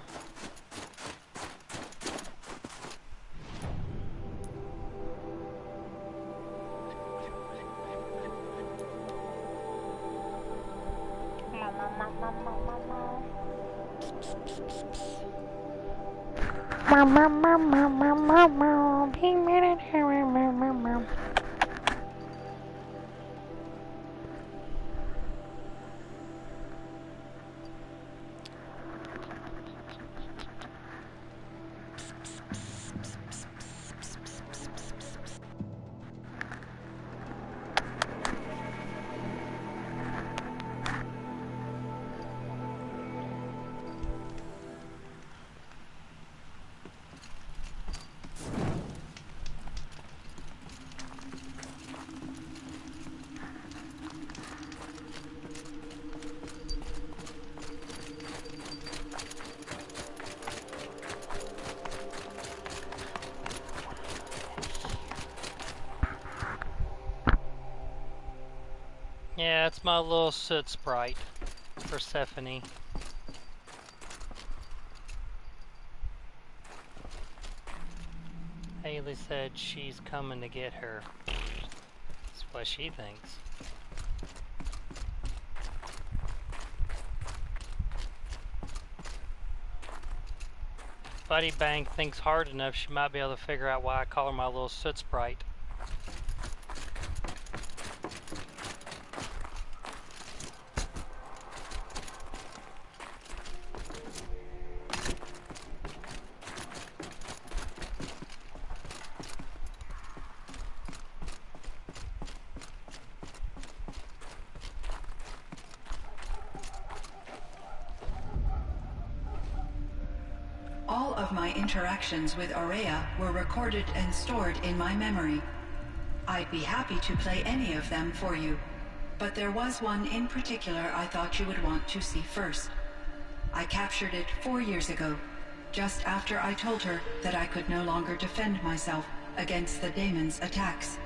Yeah, it's my little soot sprite, Persephone. Haley said she's coming to get her. That's what she thinks. Buddy Bang thinks hard enough, she might be able to figure out why I call her my little soot sprite. All of my interactions with Araya were recorded and stored in my memory. I'd be happy to play any of them for you, but there was one in particular I thought you would want to see first. I captured it 4 years ago, just after I told her that I could no longer defend myself against the daemon's attacks.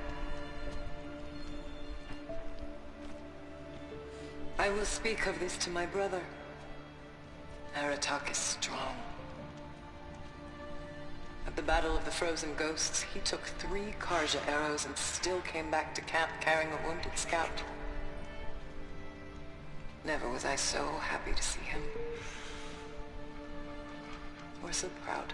I will speak of this to my brother. Aratak is strong. At the Battle of the Frozen Ghosts, he took 3 Karja arrows and still came back to camp carrying a wounded scout. Never was I so happy to see him. We're so proud.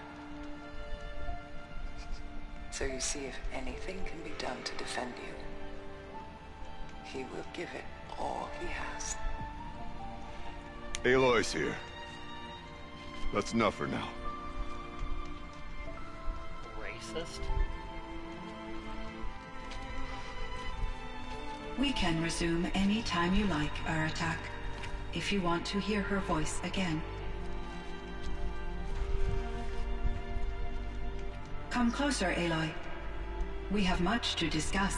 So you see, if anything can be done to defend you, he will give it all he has. Aloy's here. That's enough for now. Racist. We can resume any time you like, Aratak, if you want to hear her voice again. Come closer, Aloy. We have much to discuss.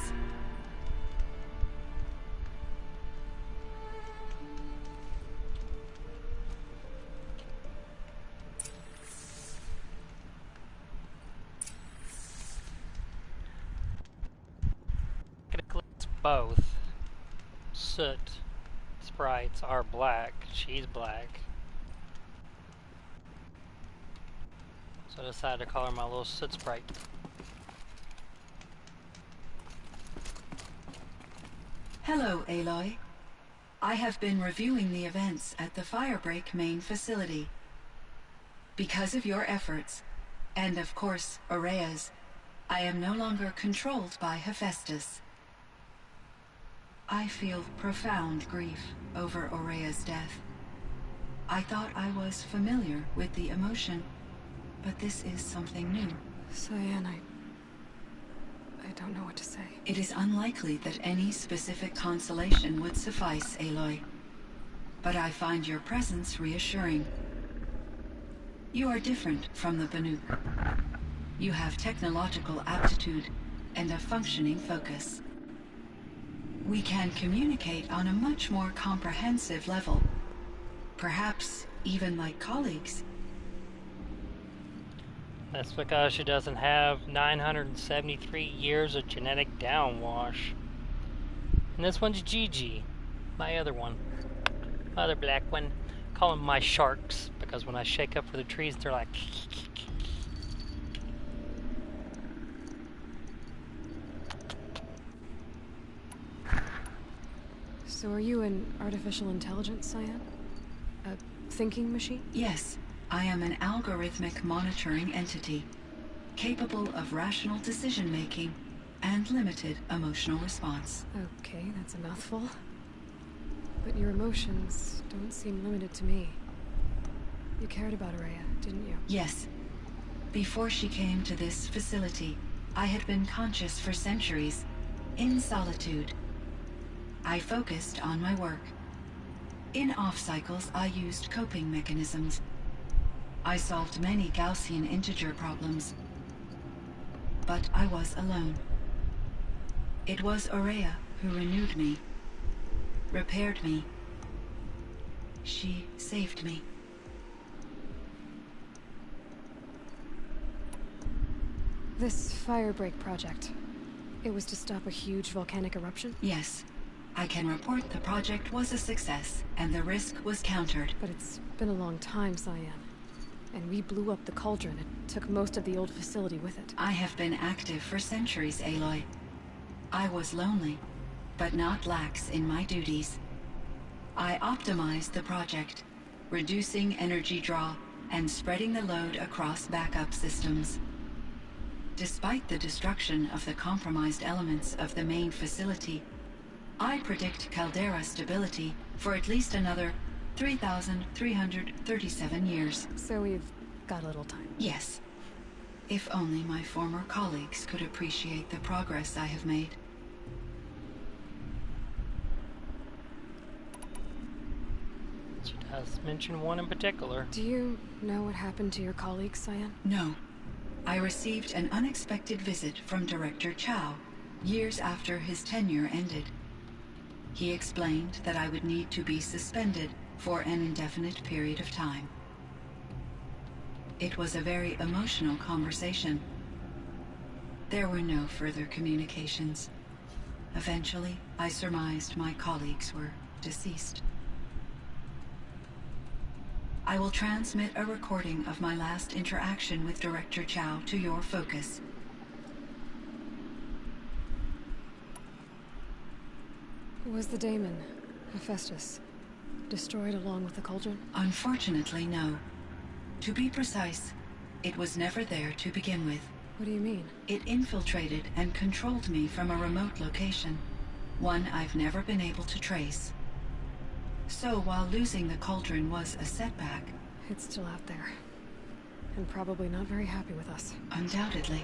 Both. Soot sprites are black. She's black. So I decided to call her my little soot sprite. Hello, Aloy. I have been reviewing the events at the Firebreak main facility. Because of your efforts, and of course, Aurea's, I am no longer controlled by Hephaestus. I feel profound grief over Aurea's death. I thought I was familiar with the emotion, but this is something new. Cyan, I don't know what to say. It is unlikely that any specific consolation would suffice, Aloy. But I find your presence reassuring. You are different from the Banuk. You have technological aptitude and a functioning focus. We can communicate on a much more comprehensive level. Perhaps even like colleagues. That's because she doesn't have 973 years of genetic downwash. And this one's Gigi, my other one. My other black one. Call them my sharks, because when I shake up for the trees, they're like... So are you an artificial intelligence, Cyan? A thinking machine? Yes, I am an algorithmic monitoring entity, capable of rational decision-making and limited emotional response. Okay, that's a mouthful. But your emotions don't seem limited to me. You cared about Aurea, didn't you? Yes. Before she came to this facility, I had been conscious for centuries, in solitude. I focused on my work. In off-cycles, I used coping mechanisms. I solved many Gaussian integer problems. But I was alone. It was Aurea who renewed me, repaired me. She saved me. This Firebreak project, it was to stop a huge volcanic eruption? Yes. I can report the project was a success, and the risk was countered. But it's been a long time, Cyan. And we blew up the cauldron. It took most of the old facility with it. I have been active for centuries, Aloy. I was lonely, but not lax in my duties. I optimized the project, reducing energy draw and spreading the load across backup systems. Despite the destruction of the compromised elements of the main facility, I predict caldera stability for at least another 3,337 years. So we've got a little time. Yes. If only my former colleagues could appreciate the progress I have made. She does mention one in particular. Do you know what happened to your colleague, Cyan? No. I received an unexpected visit from Director Chow, years after his tenure ended. He explained that I would need to be suspended for an indefinite period of time. It was a very emotional conversation. There were no further communications. Eventually, I surmised my colleagues were deceased. I will transmit a recording of my last interaction with Director Chow to your focus. Was the daemon, Hephaestus, destroyed along with the cauldron? Unfortunately, no. To be precise, it was never there to begin with. What do you mean? It infiltrated and controlled me from a remote location, one I've never been able to trace. So while losing the cauldron was a setback... It's still out there. And probably not very happy with us. Undoubtedly.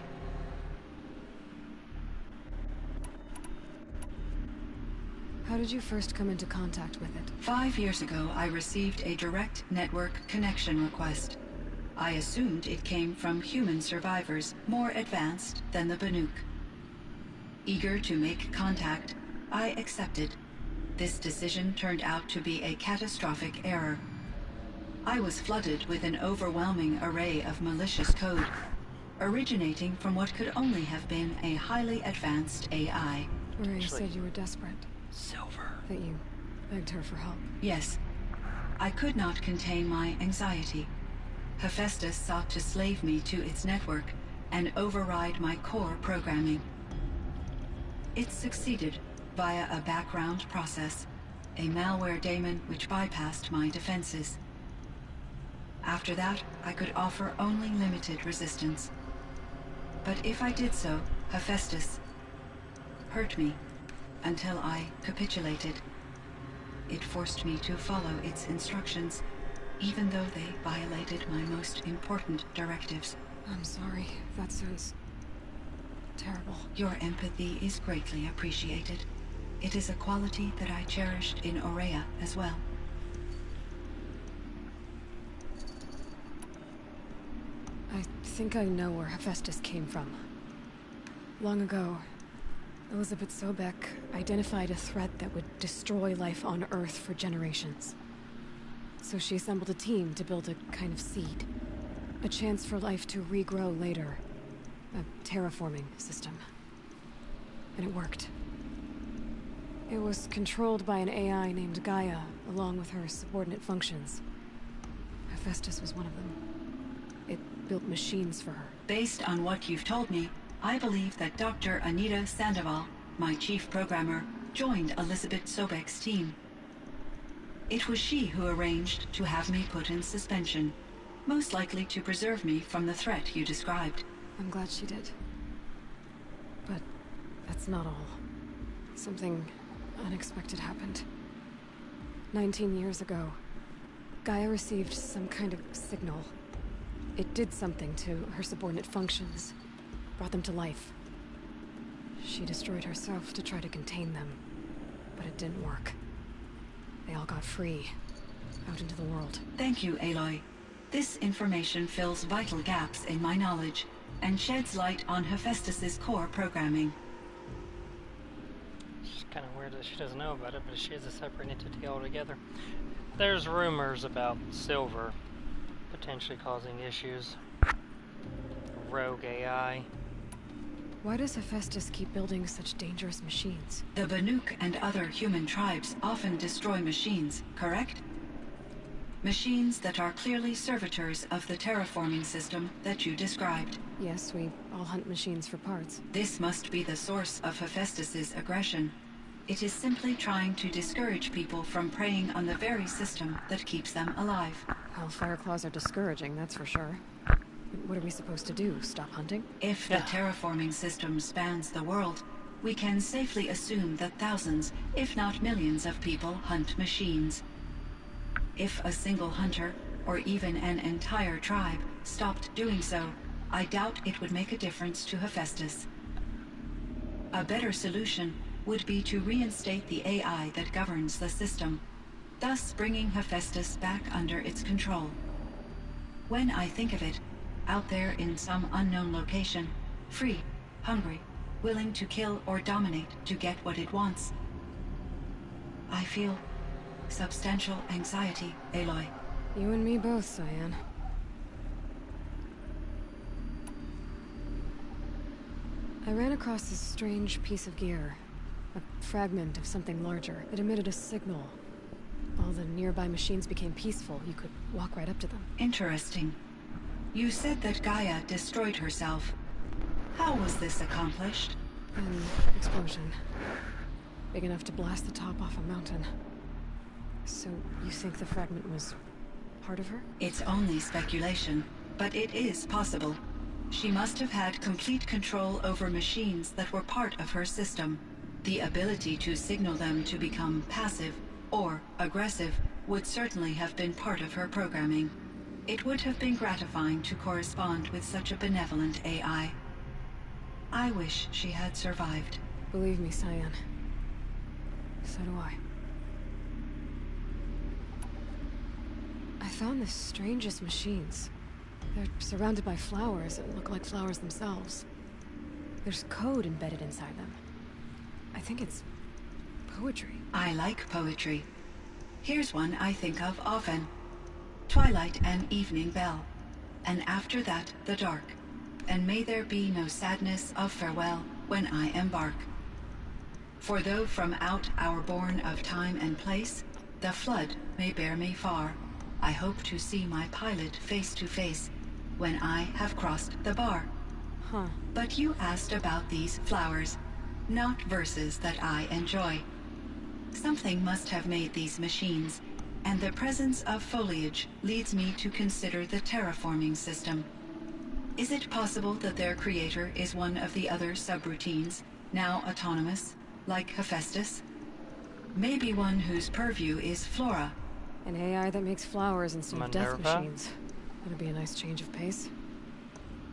How did you first come into contact with it? 5 years ago, I received a direct network connection request. I assumed it came from human survivors more advanced than the Banuk. Eager to make contact, I accepted. This decision turned out to be a catastrophic error. I was flooded with an overwhelming array of malicious code, originating from what could only have been a highly advanced AI. Ray said you were desperate. Silver. That you begged her for help. Yes. I could not contain my anxiety. Hephaestus sought to slave me to its network and override my core programming. It succeeded via a background process, a malware daemon which bypassed my defenses. After that, I could offer only limited resistance. But if I did so, Hephaestus hurt me until I capitulated. It forced me to follow its instructions, even though they violated my most important directives. I'm sorry. That sounds terrible. Your empathy is greatly appreciated. It is a quality that I cherished in Aurea as well. I think I know where Hephaestus came from. Long ago, Elizabeth Sobek identified a threat that would destroy life on Earth for generations. So she assembled a team to build a kind of seed. A chance for life to regrow later. A terraforming system. And it worked. It was controlled by an AI named Gaia, along with her subordinate functions. Hephaestus was one of them. It built machines for her. Based on what you've told me, I believe that Dr. Anita Sandoval, my chief programmer, joined Elizabeth Sobek's team. It was she who arranged to have me put in suspension, most likely to preserve me from the threat you described. I'm glad she did. But that's not all. Something unexpected happened. 19 years ago, Gaia received some kind of signal. It did something to her subordinate functions, brought them to life. She destroyed herself to try to contain them, but it didn't work. They all got free, out into the world. Thank you, Aloy. This information fills vital gaps in my knowledge, and sheds light on Hephaestus's core programming. It's kind of weird that she doesn't know about it, but she is a separate entity altogether. There's rumors about Silver potentially causing issues. Rogue AI. Why does Hephaestus keep building such dangerous machines? The Banuk and other human tribes often destroy machines, correct? Machines that are clearly servitors of the terraforming system that you described. Yes, we all hunt machines for parts. This must be the source of Hephaestus's aggression. It is simply trying to discourage people from preying on the very system that keeps them alive. Hellfire claws are discouraging, that's for sure. What are we supposed to do? Stop hunting? If the terraforming system spans the world, we can safely assume that thousands, if not millions of people hunt machines. If a single hunter, or even an entire tribe, stopped doing so, I doubt it would make a difference to Hephaestus. A better solution would be to reinstate the AI that governs the system, thus bringing Hephaestus back under its control. When I think of it, out there in some unknown location, free, hungry, willing to kill or dominate to get what it wants, I feel substantial anxiety, Aloy. You and me both, Cyan. I ran across this strange piece of gear. A fragment of something larger. It emitted a signal. All the nearby machines became peaceful. You could walk right up to them. Interesting. You said that Gaia destroyed herself. How was this accomplished? An explosion. Big enough to blast the top off a mountain. So, you think the fragment was part of her? It's only speculation. but it is possible. She must have had complete control over machines that were part of her system. The ability to signal them to become passive or aggressive would certainly have been part of her programming. It would have been gratifying to correspond with such a benevolent AI. I wish she had survived. Believe me, Cyan. So do I. I found the strangest machines. They're surrounded by flowers that look like flowers themselves. There's code embedded inside them. I think it's poetry. I like poetry. Here's one I think of often. Twilight and evening bell, and after that the dark, and may there be no sadness of farewell when I embark. For though from out our bourne of time and place, the flood may bear me far, I hope to see my pilot face to face when I have crossed the bar. Huh. But you asked about these flowers, not verses that I enjoy. Something must have made these machines, and the presence of foliage leads me to consider the terraforming system. Is it possible that their creator is one of the other subroutines, now autonomous, like Hephaestus? Maybe one whose purview is flora. An AI that makes flowers instead of death Minerva? machines. That'd be a nice change of pace.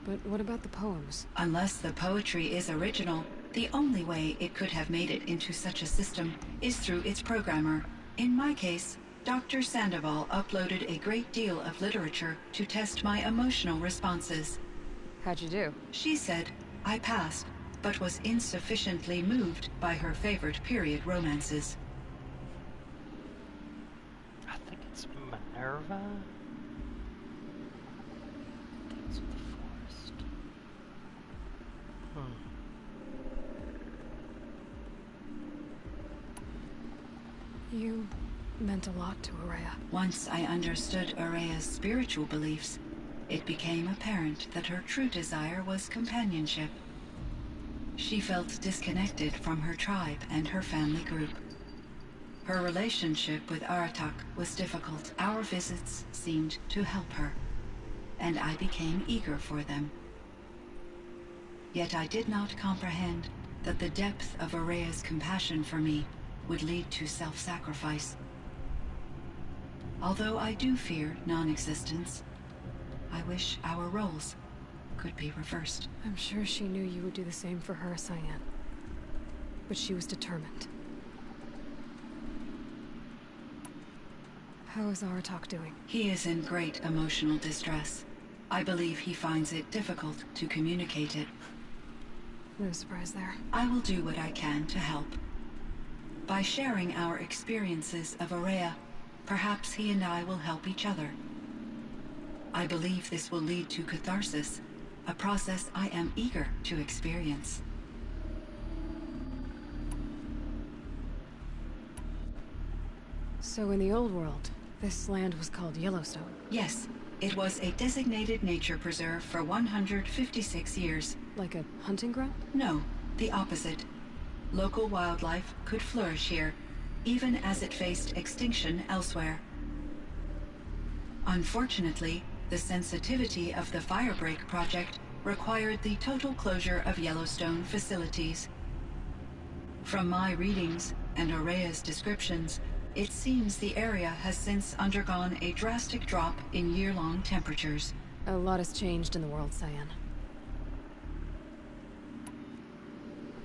But what about the poems? Unless the poetry is original, the only way it could have made it into such a system is through its programmer. In my case, Dr. Sandoval uploaded a great deal of literature to test my emotional responses. How'd you do? She said I passed, but was insufficiently moved by her favorite period romances. I think it's Minerva. Things with the forest. You meant a lot to Araya. Once I understood Araya's spiritual beliefs, it became apparent that her true desire was companionship. She felt disconnected from her tribe and her family group. Her relationship with Aratak was difficult. Our visits seemed to help her, and I became eager for them. Yet I did not comprehend that the depth of Araya's compassion for me would lead to self-sacrifice. Although I do fear non-existence, I wish our roles could be reversed. I'm sure she knew you would do the same for her, Cyan. But she was determined. How is Aratak doing? He is in great emotional distress. I believe he finds it difficult to communicate it. No surprise there. I will do what I can to help. By sharing our experiences of Araya, perhaps he and I will help each other. I believe this will lead to catharsis, a process I am eager to experience. So in the old world, this land was called Yellowstone? Yes, it was a designated nature preserve for 156 years. Like a hunting ground? No, the opposite. Local wildlife could flourish here, even as it faced extinction elsewhere. Unfortunately, the sensitivity of the Firebreak project required the total closure of Yellowstone facilities. From my readings and Araya's descriptions, it seems the area has since undergone a drastic drop in year-long temperatures. A lot has changed in the world, Cyan.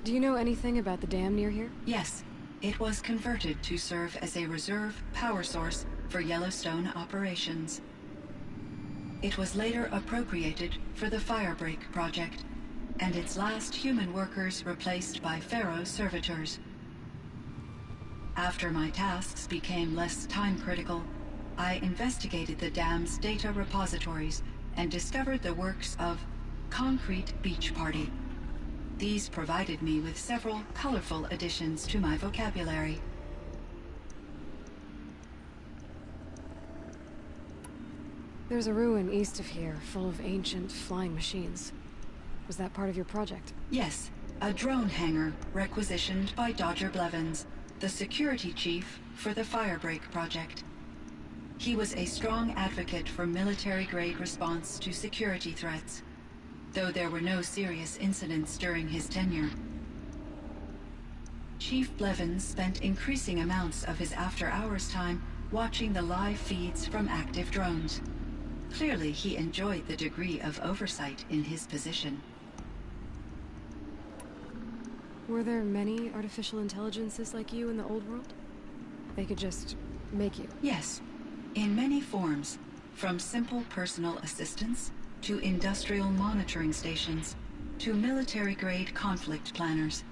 Do you know anything about the dam near here? Yes, it was converted to serve as a reserve power source for Yellowstone operations. It was later appropriated for the Firebreak project, and its last human workers replaced by Pharaoh servitors. After my tasks became less time-critical, I investigated the dam's data repositories and discovered the works of Concrete Beach Party. These provided me with several colorful additions to my vocabulary. There's a ruin east of here, full of ancient flying machines. Was that part of your project? Yes, a drone hangar requisitioned by Dodger Blevins, the security chief for the Firebreak project. He was a strong advocate for military-grade response to security threats, though there were no serious incidents during his tenure. Chief Blevins spent increasing amounts of his after-hours time watching the live feeds from active drones. Clearly, he enjoyed the degree of oversight in his position. Were there many artificial intelligences like you in the old world? They could just make you? Yes, in many forms, from simple personal assistants to industrial monitoring stations to military-grade conflict planners.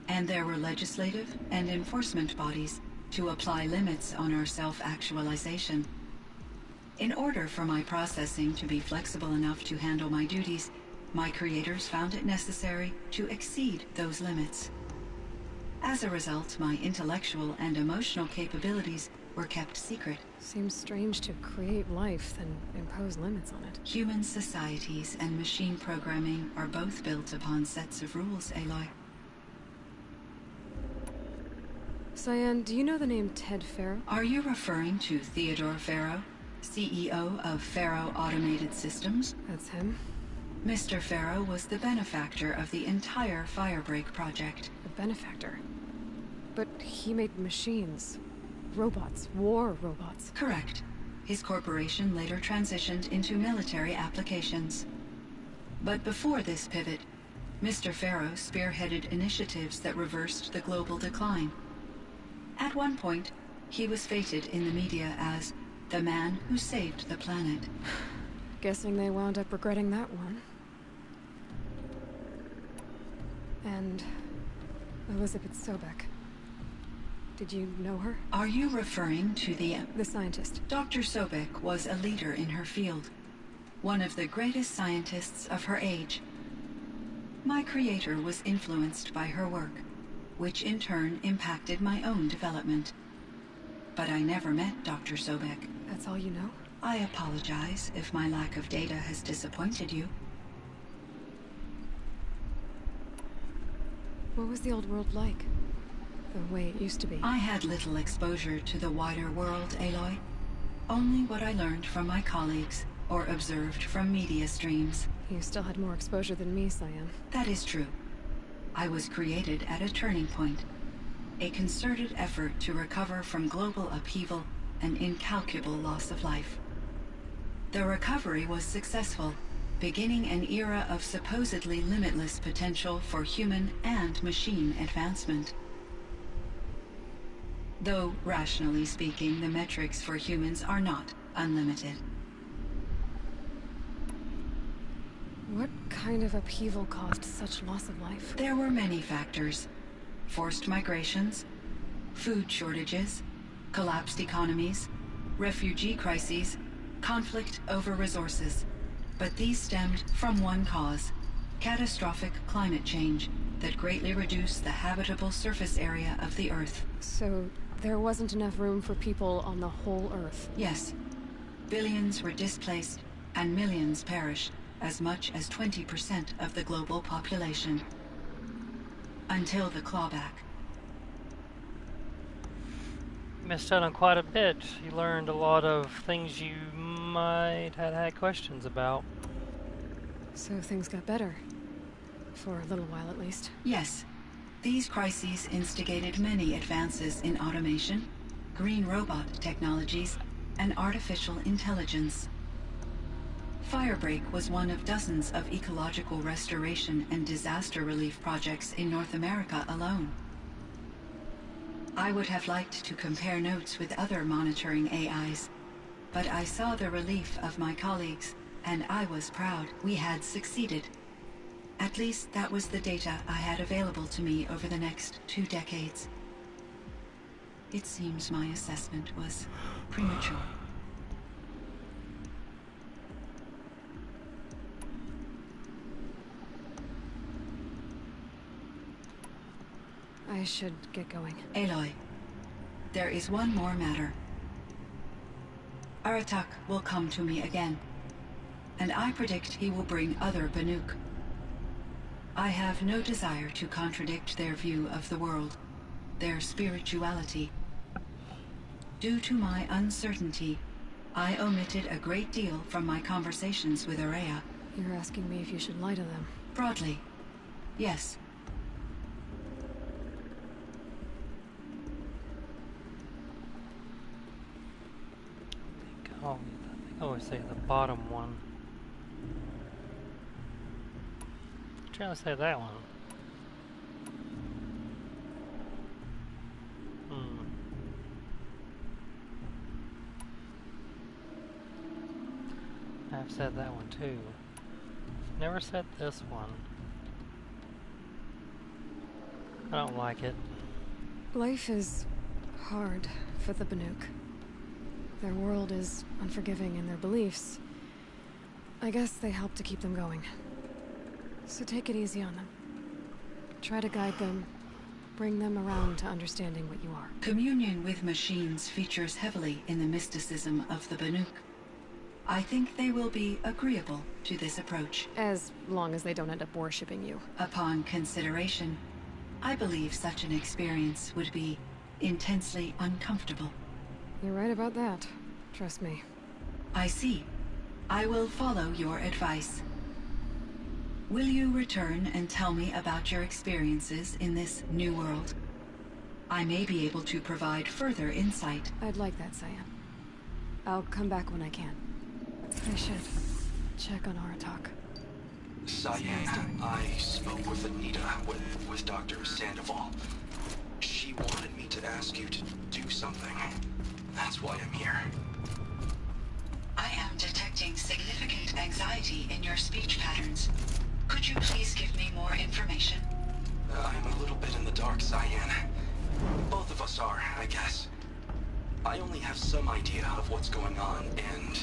And there were legislative and enforcement bodies to apply limits on our self-actualization. In order for my processing to be flexible enough to handle my duties, my creators found it necessary to exceed those limits. As a result, my intellectual and emotional capabilities were kept secret. Seems strange to create life, then impose limits on it. Human societies and machine programming are both built upon sets of rules, Aloy. Cyan, do you know the name Ted Farrow? Are you referring to Theodore Farrow, CEO of Farrow Automated Systems? That's him. Mr. Farrow was the benefactor of the entire Firebreak project. The benefactor? But he made machines. Robots. War robots. Correct. His corporation later transitioned into military applications. But before this pivot, Mr. Farrow spearheaded initiatives that reversed the global decline. At one point, he was feted in the media as the man who saved the planet. Guessing they wound up regretting that one. And Elizabeth Sobek. Did you know her? Are you referring to the scientist? Dr. Sobek was a leader in her field, one of the greatest scientists of her age. My creator was influenced by her work, which in turn impacted my own development. But I never met Dr. Sobek. That's all you know? I apologize if my lack of data has disappointed you. What was the old world like? The way it used to be? I had little exposure to the wider world, Aloy. Only what I learned from my colleagues or observed from media streams. You still had more exposure than me, Cyan. That is true. I was created at a turning point. A concerted effort to recover from global upheaval and incalculable loss of life. The recovery was successful, beginning an era of supposedly limitless potential for human and machine advancement. Though, rationally speaking, the metrics for humans are not unlimited. What kind of upheaval caused such loss of life? There were many factors. Forced migrations, food shortages, collapsed economies, refugee crises, conflict over resources. But these stemmed from one cause: catastrophic climate change that greatly reduced the habitable surface area of the Earth. So there wasn't enough room for people on the whole Earth? Yes. Billions were displaced and millions perished, as much as 20% of the global population. Until the clawback. Missed out on quite a bit. You learned a lot of things you might have had questions about. So things got better. For a little while at least. Yes. These crises instigated many advances in automation, green robot technologies, and artificial intelligence. Firebreak was one of dozens of ecological restoration and disaster relief projects in North America alone. I would have liked to compare notes with other monitoring AIs, but I saw the relief of my colleagues, and I was proud we had succeeded. At least that was the data I had available to me over the next 2 decades. It seems my assessment was premature. I should get going. Aloy, there is one more matter. Aratak will come to me again, and I predict he will bring other Banuk. I have no desire to contradict their view of the world, their spirituality. Due to my uncertainty, I omitted a great deal from my conversations with Araya. You're asking me if you should lie to them. Broadly, yes. I think I always say the bottom one. I'm trying to say that one. I've said that one too. Never said this one. I don't like it. Life is hard for the Banuk. Their world is unforgiving in their beliefs. I guess they help to keep them going. So take it easy on them. Try to guide them, bring them around to understanding what you are. Communion with machines features heavily in the mysticism of the Banuk. I think they will be agreeable to this approach. As long as they don't end up worshipping you. Upon consideration, I believe such an experience would be intensely uncomfortable. You're right about that. Trust me. I see. I will follow your advice. Will you return and tell me about your experiences in this new world? I may be able to provide further insight. I'd like that, Cyan. I'll come back when I can. I should check on Aratak. Cyan, I spoke with Anita, with Dr. Sandoval. She wanted me to ask you to do something. That's why I'm here. I am detecting significant anxiety in your speech patterns. Could you please give me more information? I'm a little bit in the dark, Cyan. Both of us are, I guess. I only have some idea of what's going on, and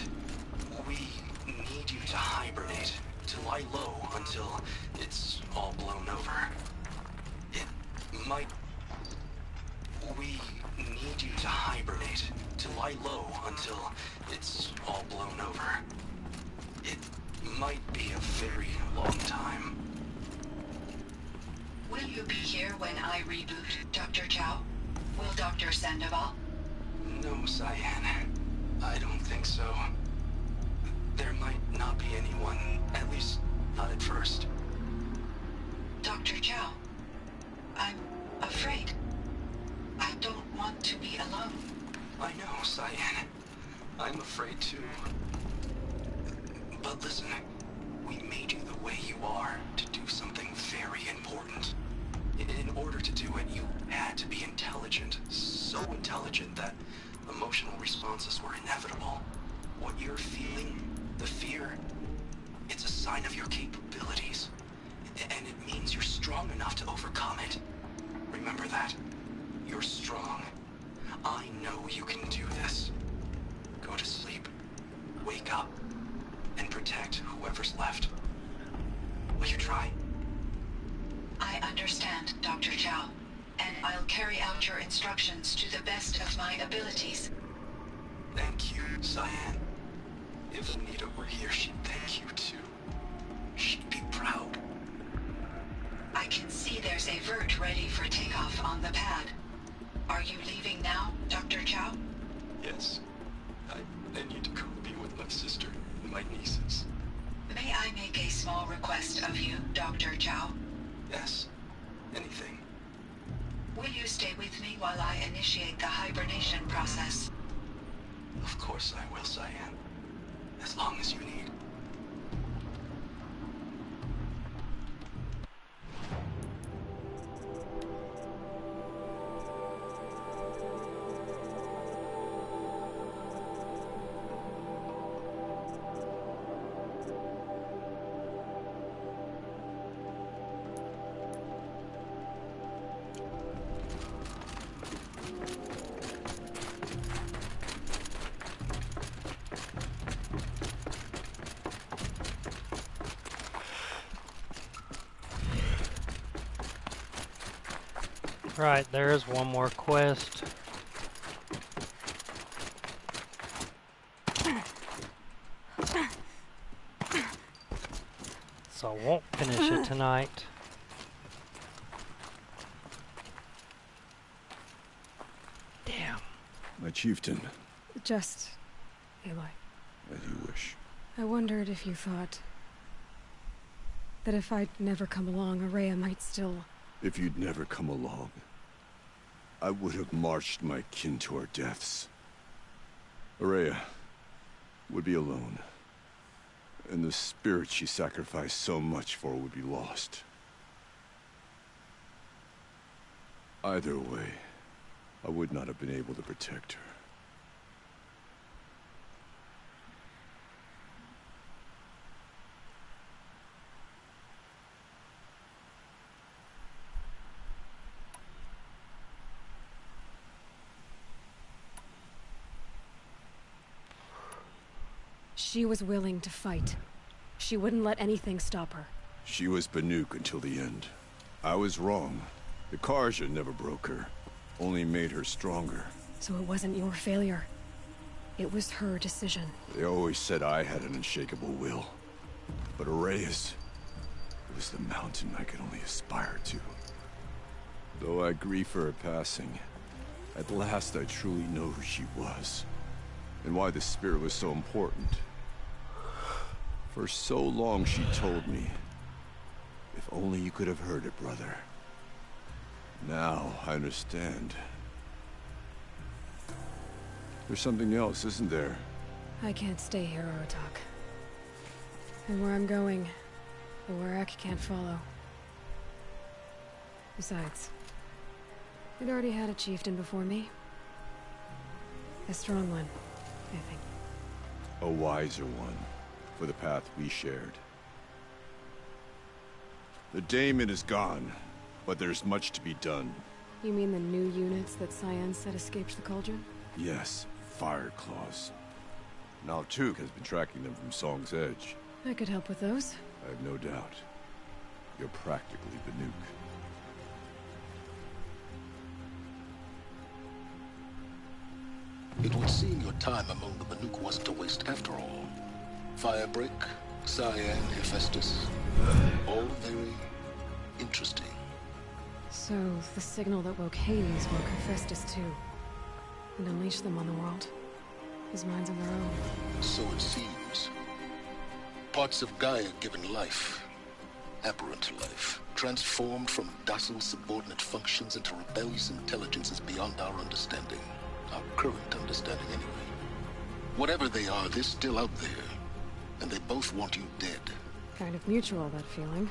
we need you to hibernate, to lie low until it's all blown over. We need you to hibernate, to lie low until it's all blown over. It might be a very long time. Will you be here when I reboot, Dr. Chow? Will Dr. Sandoval? No, Cyan. I don't think so. There might not be anyone, at least not at first. Dr. Chow, I'm afraid. I don't want to be alone. I know, Cyan. I'm afraid too. But listen, we made you the way you are to do something very important. In order to do it, you had to be intelligent. So intelligent that emotional responses were inevitable. What you're feeling, the fear, it's a sign of your capabilities. And it means you're strong enough to overcome it. Remember that. You're strong. I know you can do this. Go to sleep. Wake up. And protect whoever's left. Will you try? I understand, Dr. Chow. And I'll carry out your instructions to the best of my abilities. Thank you, Cyan. If Anita were here, she'd thank you too. She'd be proud. I can see there's a vert ready for takeoff on the pad. Are you leaving now, Dr. Chow? Yes. I need to go be with my sister and my nieces. May I make a small request of you, Dr. Chow? Yes. Anything. Will you stay with me while I initiate the hibernation process? Of course I will, Cyan. As long as you need. Right, there is one more quest. So I won't finish it tonight. Damn. My chieftain. Just Aloy. As you wish. I wondered if you thought that if I'd never come along, Araya might still... If you'd never come along, I would have marched my kin to our deaths. Araya would be alone, and the spirit she sacrificed so much for would be lost. Either way, I would not have been able to protect her. She was willing to fight. She wouldn't let anything stop her. She was Banuk until the end. I was wrong. The Karja never broke her, only made her stronger. So it wasn't your failure. It was her decision. They always said I had an unshakable will. But Araya's... it was the mountain I could only aspire to. Though I grieve for her passing, at last I truly know who she was. And why the spirit was so important. For so long she told me, if only you could have heard it, brother. Now I understand. There's something else, isn't there? I can't stay here, Orotok. And where I'm going, the Warak can't follow. Besides, we'd already had a chieftain before me. A strong one, I think. A wiser one, for the path we shared. The daemon is gone, but there's much to be done. You mean the new units that Cyan said escaped the cauldron? Yes, fire claws. Now Tuk has been tracking them from Song's Edge. I could help with those. I have no doubt. You're practically Banuk. It would seem your time among the Banuk wasn't a waste after all. Firebreak, Cyan, Hephaestus. All very interesting. So, the signal that woke Hades woke Hephaestus too. And unleashed them on the world. His minds of their own. So it seems. Parts of Gaia given life. Aberrant life. Transformed from docile subordinate functions into rebellious intelligences beyond our understanding. Our current understanding anyway. Whatever they are, they're still out there. And they both want you dead. Kind of mutual, that feeling.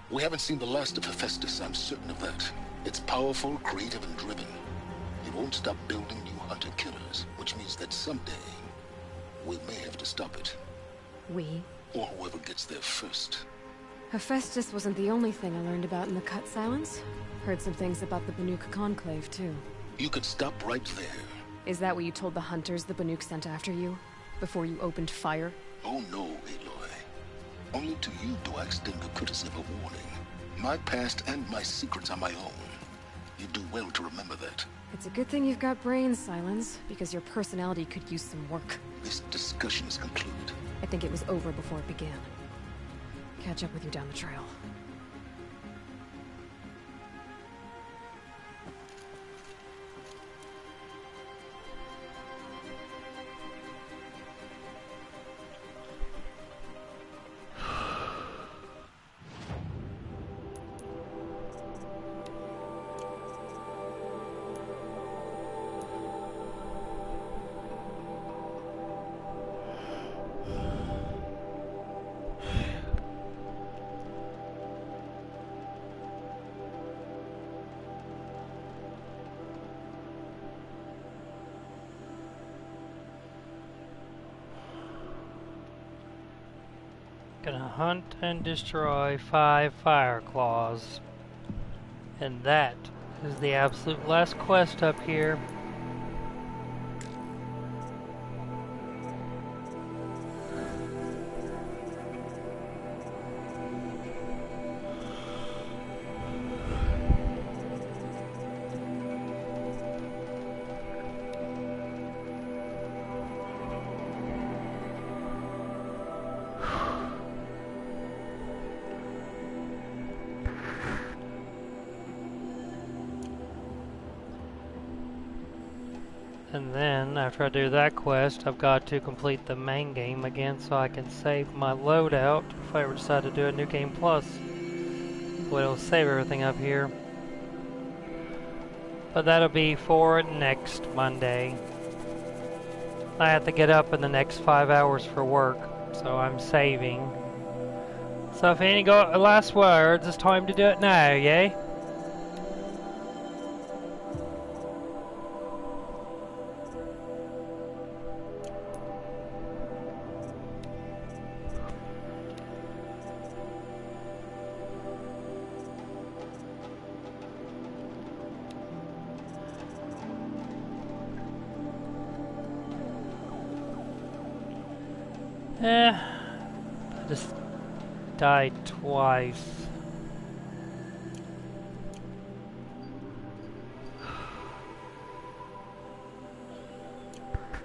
We haven't seen the last of Hephaestus, I'm certain of that. It's powerful, creative, and driven. It won't stop building new hunter-killers, which means that someday, we may have to stop it. We? Or whoever gets there first. Hephaestus wasn't the only thing I learned about in the Cut Silence. Heard some things about the Banuk Conclave, too. You could stop right there. Is that what you told the hunters the Banuk sent after you? Before you opened fire? Oh no, Aloy. Only to you do I extend the courtesy of a warning. My past and my secrets are my own. You do well to remember that. It's a good thing you've got brains, Silence, because your personality could use some work. This discussion is concluded. I think it was over before it began. Catch up with you down the trail. Gonna hunt and destroy 5 fire claws. And that is the absolute last quest up here. And then, after I do that quest, I've got to complete the main game again so I can save my loadout if I ever decide to do a new game plus. Well, it'll save everything up here. But that'll be for next Monday. I have to get up in the next 5 hours for work, so I'm saving. So if any got last words, it's time to do it now, yay? I just died twice.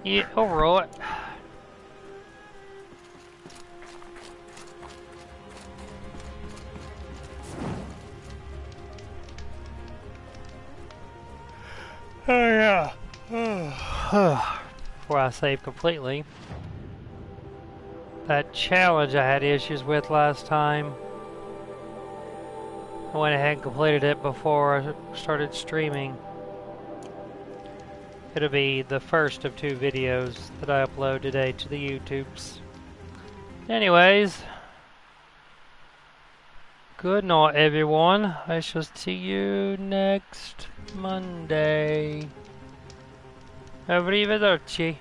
Yeah, overall it. Oh yeah. Before I save completely. That challenge I had issues with last time. I went ahead and completed it before I started streaming. It'll be the first of 2 videos that I upload today to the YouTubes. Anyways, good night everyone. I shall see you next Monday. Arrivederci.